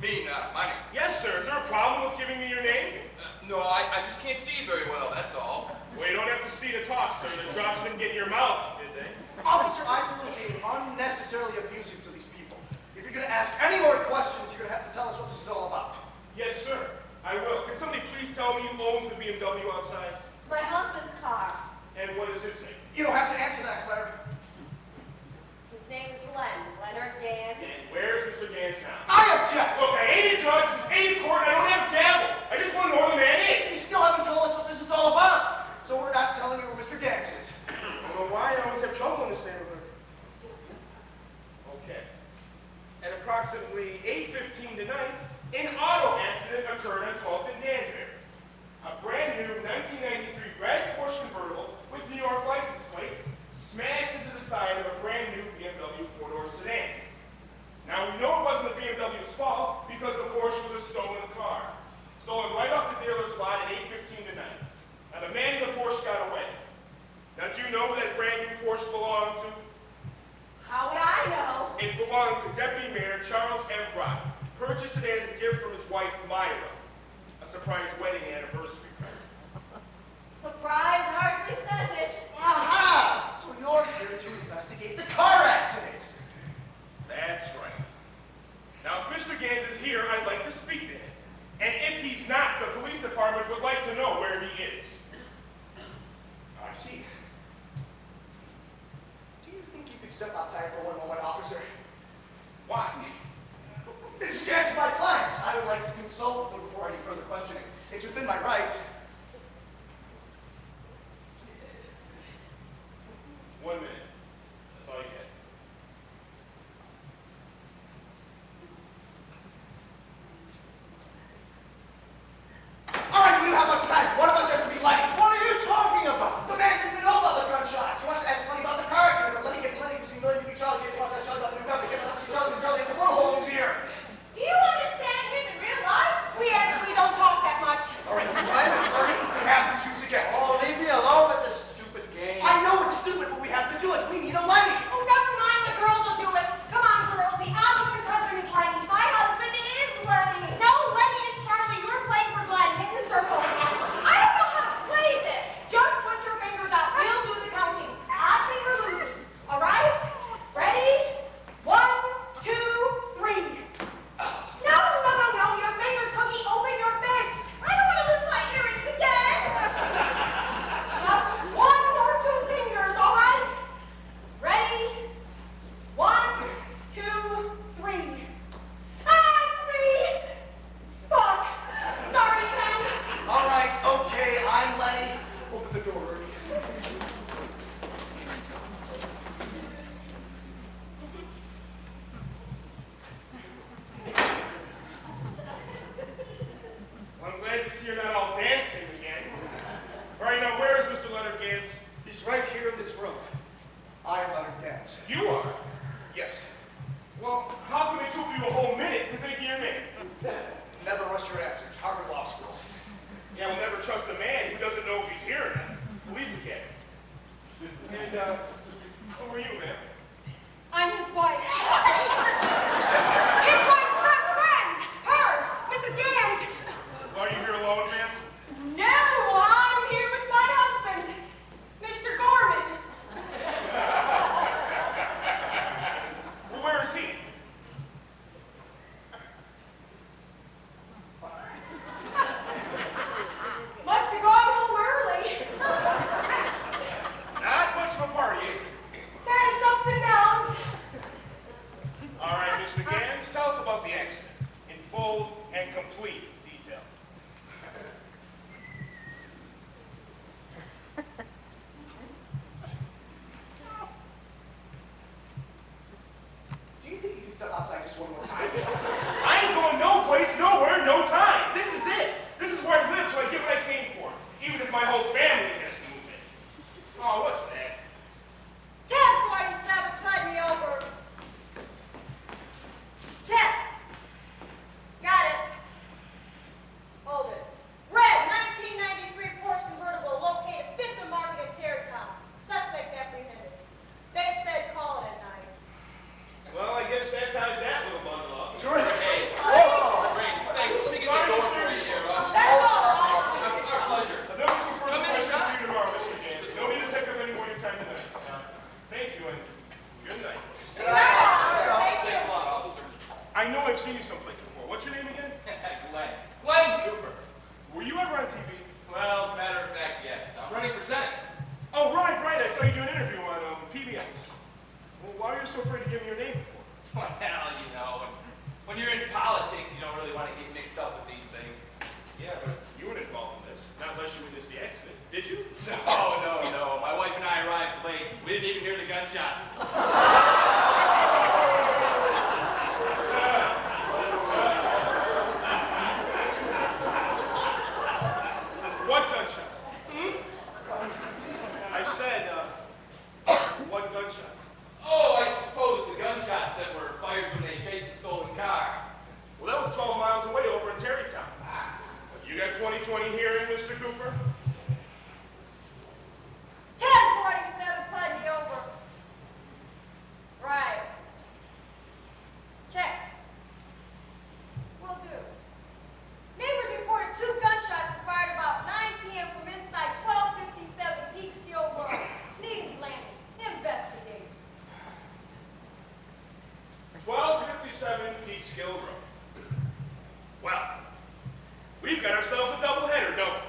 My name. Yes, sir. Is there a problem with giving me your name? No, I just can't see very well, that's all. Well, you don't have to see to talk, sir. The drops didn't get in your mouth, did they? Officer, I believe being unnecessarily abusive to these people. If you're going to ask any more questions, you're going to have to tell us what this is all about. Yes, sir. I will. Can somebody please tell me who owns the BMW outside? It's my husband's car. And what is his name? You don't have to answer that, Claire. His name is Leonard Gans. And where's Mr. Gans now? I object! Look, I hate a judge. This ain't a court. I don't have a gavel. I just want to know who the man You is. still haven't told us what this is all about. So we're not telling you where Mr. Gans is. Well, why I always have trouble in this neighborhood? Okay. At approximately 8:15 tonight, an auto accident occurred on 12th and Danbury. A brand new 1993 red Porsche convertible with New York license plates smashed into the side of a brand new BMW four-door sedan. Now, we know it wasn't the BMW's fault because the Porsche was a stolen car. Stolen right off the dealer's lot at 8:15 tonight. Now, the man in the Porsche got away. Now, do you know who that brand new Porsche belonged to? How would I know? It belonged to Deputy Mayor Charles M. Brock, purchased today as a gift from his wife, Myra. A surprise wedding anniversary present. Surprise hardly says it. Aha! So you're here to investigate the car accident. That's right. Now, if Mr. Gans is here, I'd like to speak to him. And if he's not, the police department would like to know where he is. I see. Do you think you could step outside for one moment, officer? Why? Mrs. Gans is my client. I would like to consult with her before any further questioning. It's within my rights. 1 minute. That's all you get. All right, we don't have much time. One of us has to be late. What are you talking about? The man doesn't know about the gunshots. He wants to ask money about the car accident. Let me get money between Millie and Charlie. He wants to ask Charlie about the new company. Get money between Charlie has a porthole in his ear. Do you understand him in real life? We actually don't talk that much. All right, we have to choose again. Oh, leave me alone with this stupid game. I know it's stupid, but we have to do it. We need a Lenny. Oh, never mind. The girls will do it. Come on, girls. The opposite husband is Lenny. My husband is Lenny. No, Lenny is Charlie. You're playing for Glenn. Hit the circle. I don't know how to play this. Just put your fingers out. We'll do the counting. Odd finger loses. All right? Ready? 1, 2, 3. No. Your fingers, Cookie. Open your fist. I don't want to lose my earrings again. Just 1 or 2 fingers, all right? Ready? 1, 2, 3. 3. Fuck. Sorry, Ken. All right, okay, I'm Lenny. Open the door. Well, I'm glad to see you're not all dancing again. All right, now where is Mr. Leonard Gans? He's right here in this room. I am Leonard Dance. You are? Yes. Well, how come it took you a whole minute to think of your name? Never rush your answers. Harvard Law School. Yeah, we'll never trust a man who doesn't know if he's here or not. Police academy. And, who are you, ma'am? I'm his wife. His wife's best friend. Her, Mrs. Gans. Are you here alone, ma'am? No, I'm here with my husband, Mr. Gorman. Well, where is he? Must have gone home early. Not much of a party, is it? It's had its ups and downs. All right, Miss McGann, tell us about the accident in full and complete detail. Do you think you can step outside just one more time? I ain't going no place, nowhere, no time. This is it. This is where I live till I get what I came for, even if my whole family has to move in. Oh, what's that? 1047, tide me over. 10. Got it. Hold it. Red, 1993 Porsche convertible located 5th and Market at Tarrytown. Suspect apprehended. They said call it at night. Well, I guess that ties that little bundle up. Terrific. Hey, Whoa! great. Thanks. Let me get the door for you here. That's all. Our pleasure. There'll be some further Come in, questions Sean. for you tomorrow, Mr. James. No need to take up any more of your time tonight. Thank you, and good night. Good night, officer. Thank you. Thanks a lot, officer. I know I've seen you someplace before. What's your name again? Glenn. Glenn Cooper. Were you ever on TV? Well, as a matter of fact, yes. I'm running for Senate. Oh, right. I saw you do an interview on PBS. Well, why are you so afraid to give me your name before? Well, you know, when you're in politics, you don't really want to get mixed up with these things. Yeah, but you weren't involved in this. Not unless you witnessed the accident. Did you? No. My wife and I arrived late. We didn't even hear the gunshots. What gunshots? I said, what gunshots? Oh, I suppose the gunshots that were fired when they chased the stolen car. Well, that was 12 miles away over in Tarrytown. You got 20/20 hearing, Mr. Cooper? 1047, tide me over. Right. Check. Will do. Neighbors reported 2 gunshots were fired about 9 p.m. from inside 1257 Peekskill Road. Sneaking Landing. Investigate. 1257 Peekskill Road. Well, we've got ourselves a doubleheader, don't we?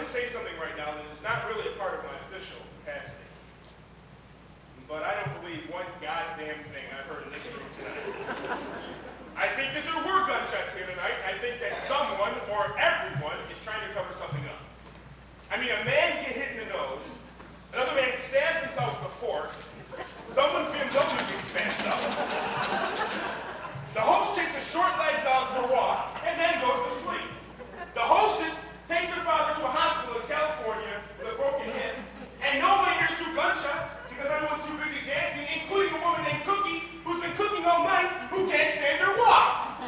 to say something right now that is not really a part of my official capacity. But I don't believe one goddamn thing I've heard in this room tonight. I think that there were gunshots here tonight. I think that someone or everyone is trying to cover something up. I mean, a man get hit in the nose, another man stabs himself with a fork, someone's BMW gets smashed up. The host takes a short-legged dog for a walk and then goes to sleep. The hostess takes her father to a hospital in California with a broken hip, and nobody hears two gunshots because everyone's too busy dancing, including a woman named Cookie who's been cooking all night who can't stand her walk.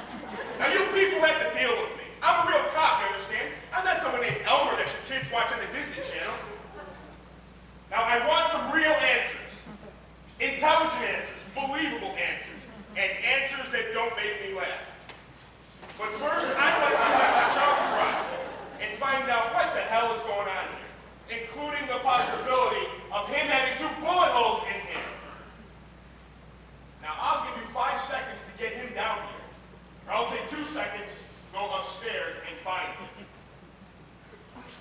Now you people have to deal with me. I'm a real cop, you understand? I'm not someone named Elmer that your kids watch on the Disney Channel. Now I want some real answers. Intelligent answers, believable answers, and answers that don't make me laugh. But first, I'd like to see Mr. Charlie Brock and find out what the hell is going on here, including the possibility of him having 2 bullet holes in him. Now, I'll give you 5 seconds to get him down here, or I'll take 2 seconds, go upstairs, and find him.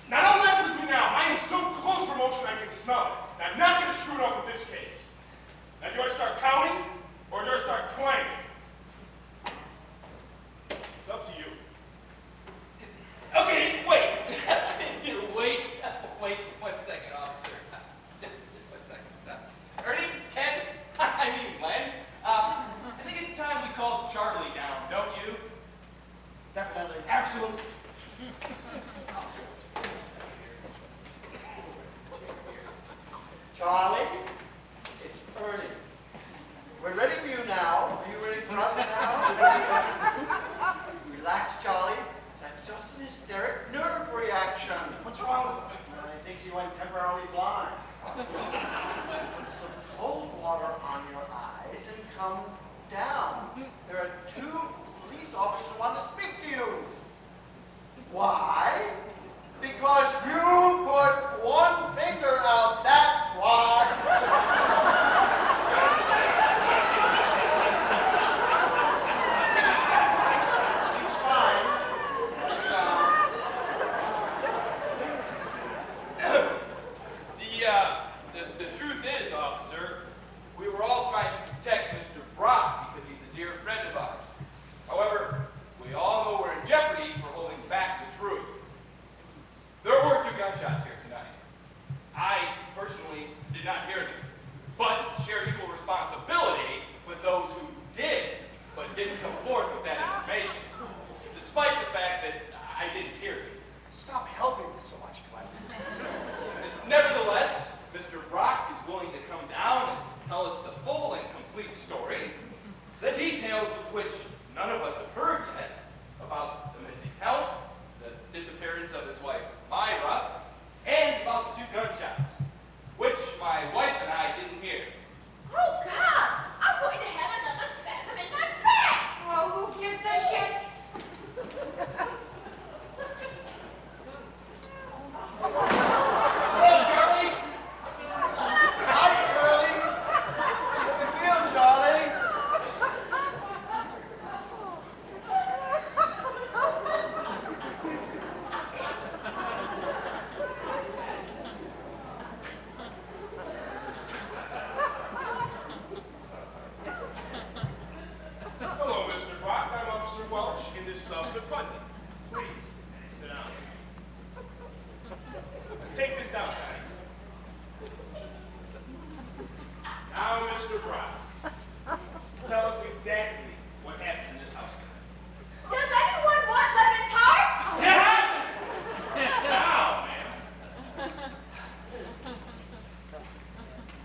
Now, don't mess with me now. I am so close for motion I can smell it. Now, I'm not going to screw it up with this case. Now, do I start counting, or do I start claiming? It's up to you. Okay, wait. Wait 1 second, officer. 1 second. Ernie, Ken, I mean Len, I think it's time we called Charlie down, don't you? Definitely. Absolutely. Charlie, it's Ernie. We're ready for you now. Are you ready for us now? Relax, Charlie. That's just an hysteric nerve reaction. What's wrong with him? He thinks he went temporarily blind. Put some cold water on your eyes and come down. There are 2 police officers who want to speak to you. Why? Because you put 1 finger out, that's why. He's fine. The truth is, officer, we were all trying to protect Mr. Brock because he's a dear friend of ours. However, we all know we're in jeopardy for holding back the truth. There were 2 gunshots here tonight. I personally did not hear them, but share equal responsibility with those who did, but didn't come forth with that information, despite the fact that I didn't hear them. Stop helping me so much, Clem. Nevertheless, Mr. Brock is willing to come down and tell us the full and complete story, the details of which none of us have heard yet, about the missing health, the disappearance of his wife, Myra, and about the 2 gunshots, which my wife and I didn't hear. Oh, God! I'm going to have another spasm in my back! Oh, who gives a shit? Hello, Charlie! Hi, Charlie. How you feel, Charlie? Hello, Mr. Brock. I'm Officer Welch, and this is Officer Putnam. Please, sit down. Take this down, Patty. Now, Mr. Brock, tell us exactly what happened in this house tonight. Does anyone want lemon tart? Now, ma'am.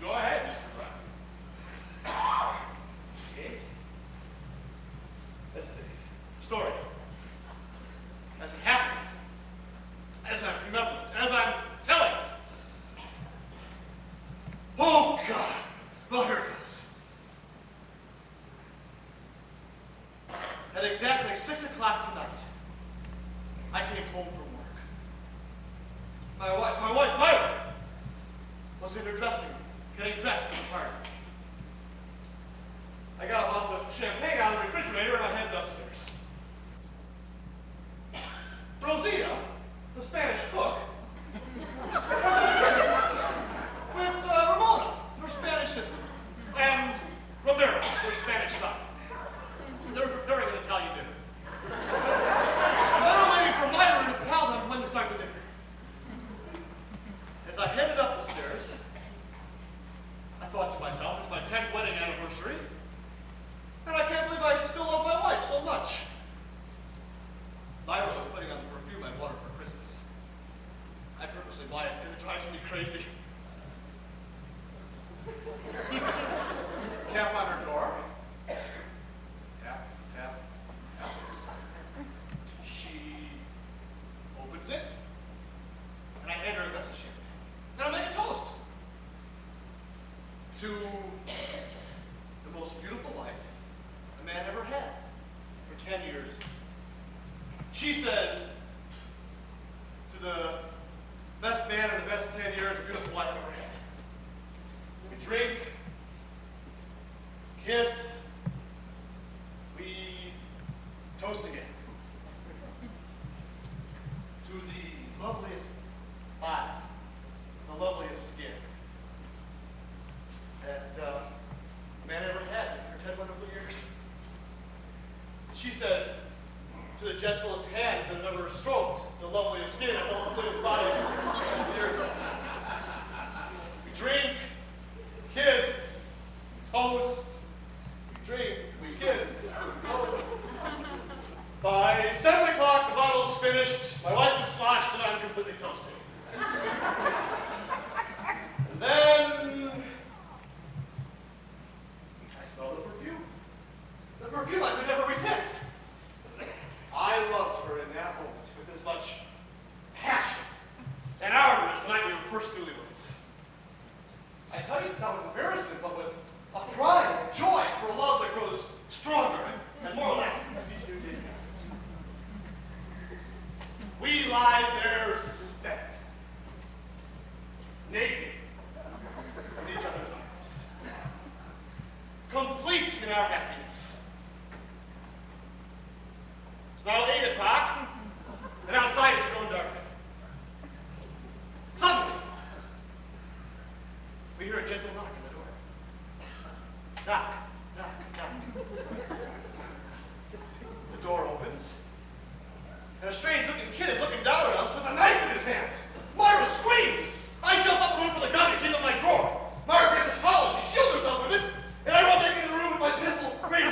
Go ahead, Mr. Brock. Okay. Let's see. Story. As it happened. As I remember it. As I'm telling it. Oh, God. Well, here it goes. At exactly 6 o'clock tonight, I came home from work. My wife, Myra, was in her dressing room, getting dressed for the party. I got a bottle of champagne out of the refrigerator and I headed upstairs. Rosita, the Spanish cook, their Spanish son. They're preparing an Italian dinner. And then I'm waiting for Myra to tell them when to start the dinner. As I headed up the stairs, I thought to myself, it's my 10th wedding anniversary, and I can't believe I still love my wife so much. Myra was putting on the perfume I bought her for Christmas. I purposely buy it because it drives me crazy. Tap on her door. Tap, tap, tap. She opens it, and I hand her a message. And I make a toast to the most beautiful wife a man ever had for 10 years. She says to the best man in the best 10 years a beautiful wife ever had. We drink, kiss, we toast again. To the loveliest body, the loveliest skin that man ever had for 10 wonderful years. She says, to the gentlest hands that have ever stroked the loveliest skin and the loveliest body of the earth. We drink, kiss, toast, we drink, we kiss, toast. By 7 o'clock, the bottle's finished, my wife is sloshed, and I'm completely toasted. And then I smell the perfume. The perfume I could never resist. I loved her in that moment with as much passion and ardor as the night we were first newlyweds. I tell you, it's not with embarrassment, but with a pride and joy for a love that grows stronger and more lasting as each new day passes. We lie there spent, naked in each other's arms, complete in our happiness. It's now 8 o'clock, and outside it's grown dark. Suddenly, we hear a gentle knock on the door. Knock, knock, knock. The door opens, and a strange-looking kid is looking down at us with a knife in his hands. Myra screams. I jump up and run for the gun and keep up my drawer. Myra grabs a towel and she shields herself with it, and I run back into the room with my pistol ready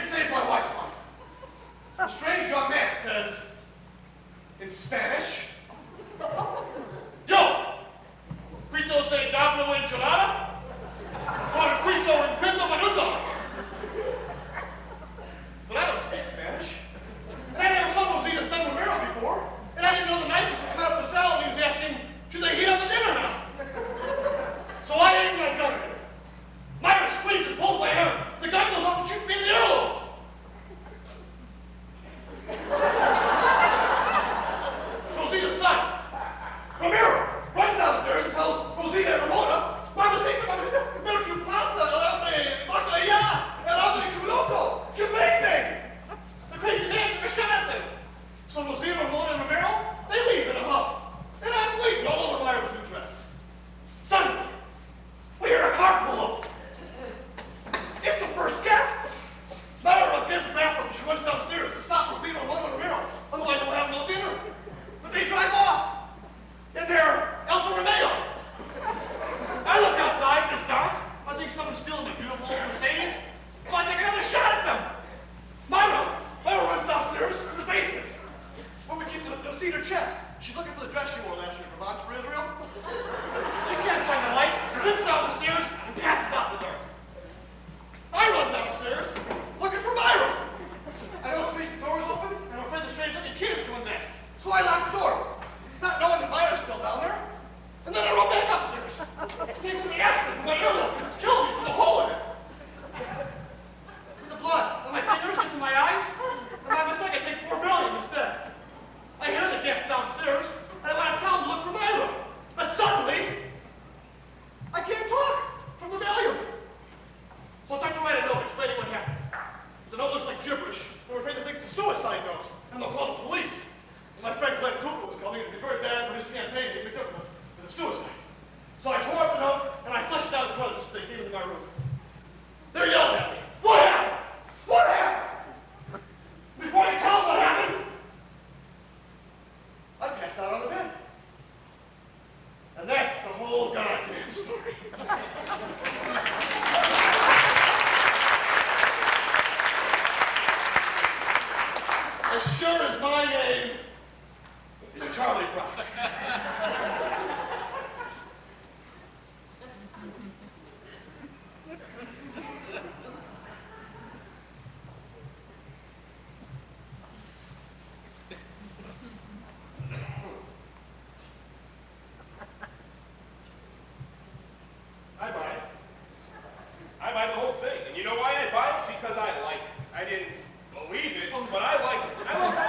buy the whole thing. And you know why I'd buy it? Because I like it. I didn't believe it, but I like it. I like it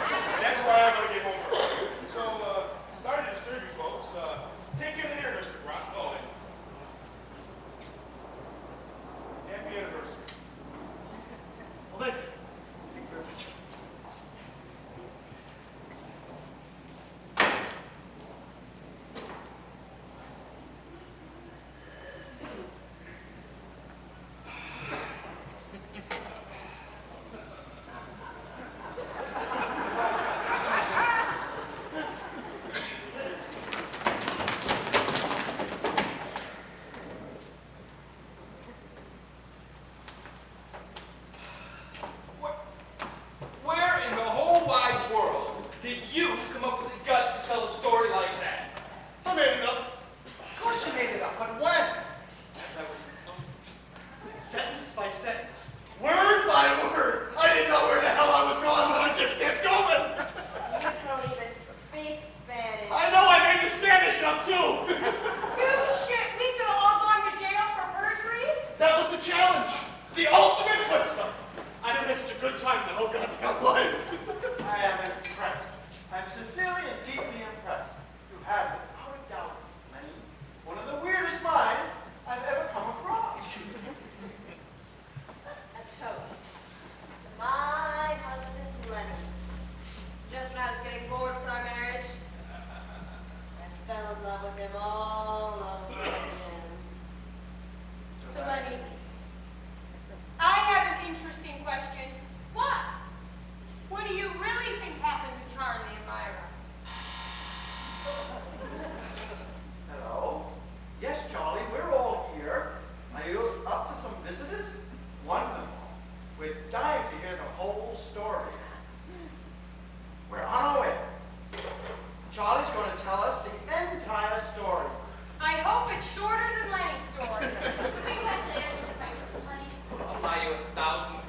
too. And that's why I'm going to get home early. So, sorry to disturb you folks. Take care of the hair, Mr. Brock. Oh, and happy anniversary. Well, thank you. Thank you very much. Where in the whole wide world did you come up with the guts to tell a story like that? I made it up. Of course you made it up, but when? As I was sentence by sentence, word by word. I didn't know where the hell I was going, but I just kept going. You don't even speak Spanish. I know I made the Spanish up too. You shit, we could have all gone to jail for perjury. That was the challenge. The ultimate chutzpah. I never had such a good time in the whole goddamn life. I am impressed. I'm sincerely and deeply impressed. You have, without a doubt, Lenny, one of the weirdest minds I've ever come across. A toast to my husband, Lenny. Just when I was getting bored with our marriage, I fell in love with him all over again. So, Lenny, I have an interesting question. What? What do you really think happened to Charlie and Myra? Hello? Yes, Charlie, we're all here. Are you up to some visitors? Wonderful. We're dying to hear the whole story. We're on our way. Charlie's going to tell us the entire story. I hope it's shorter than Lenny's story. We have to answer the breakfast, honey. I'll buy you 1,000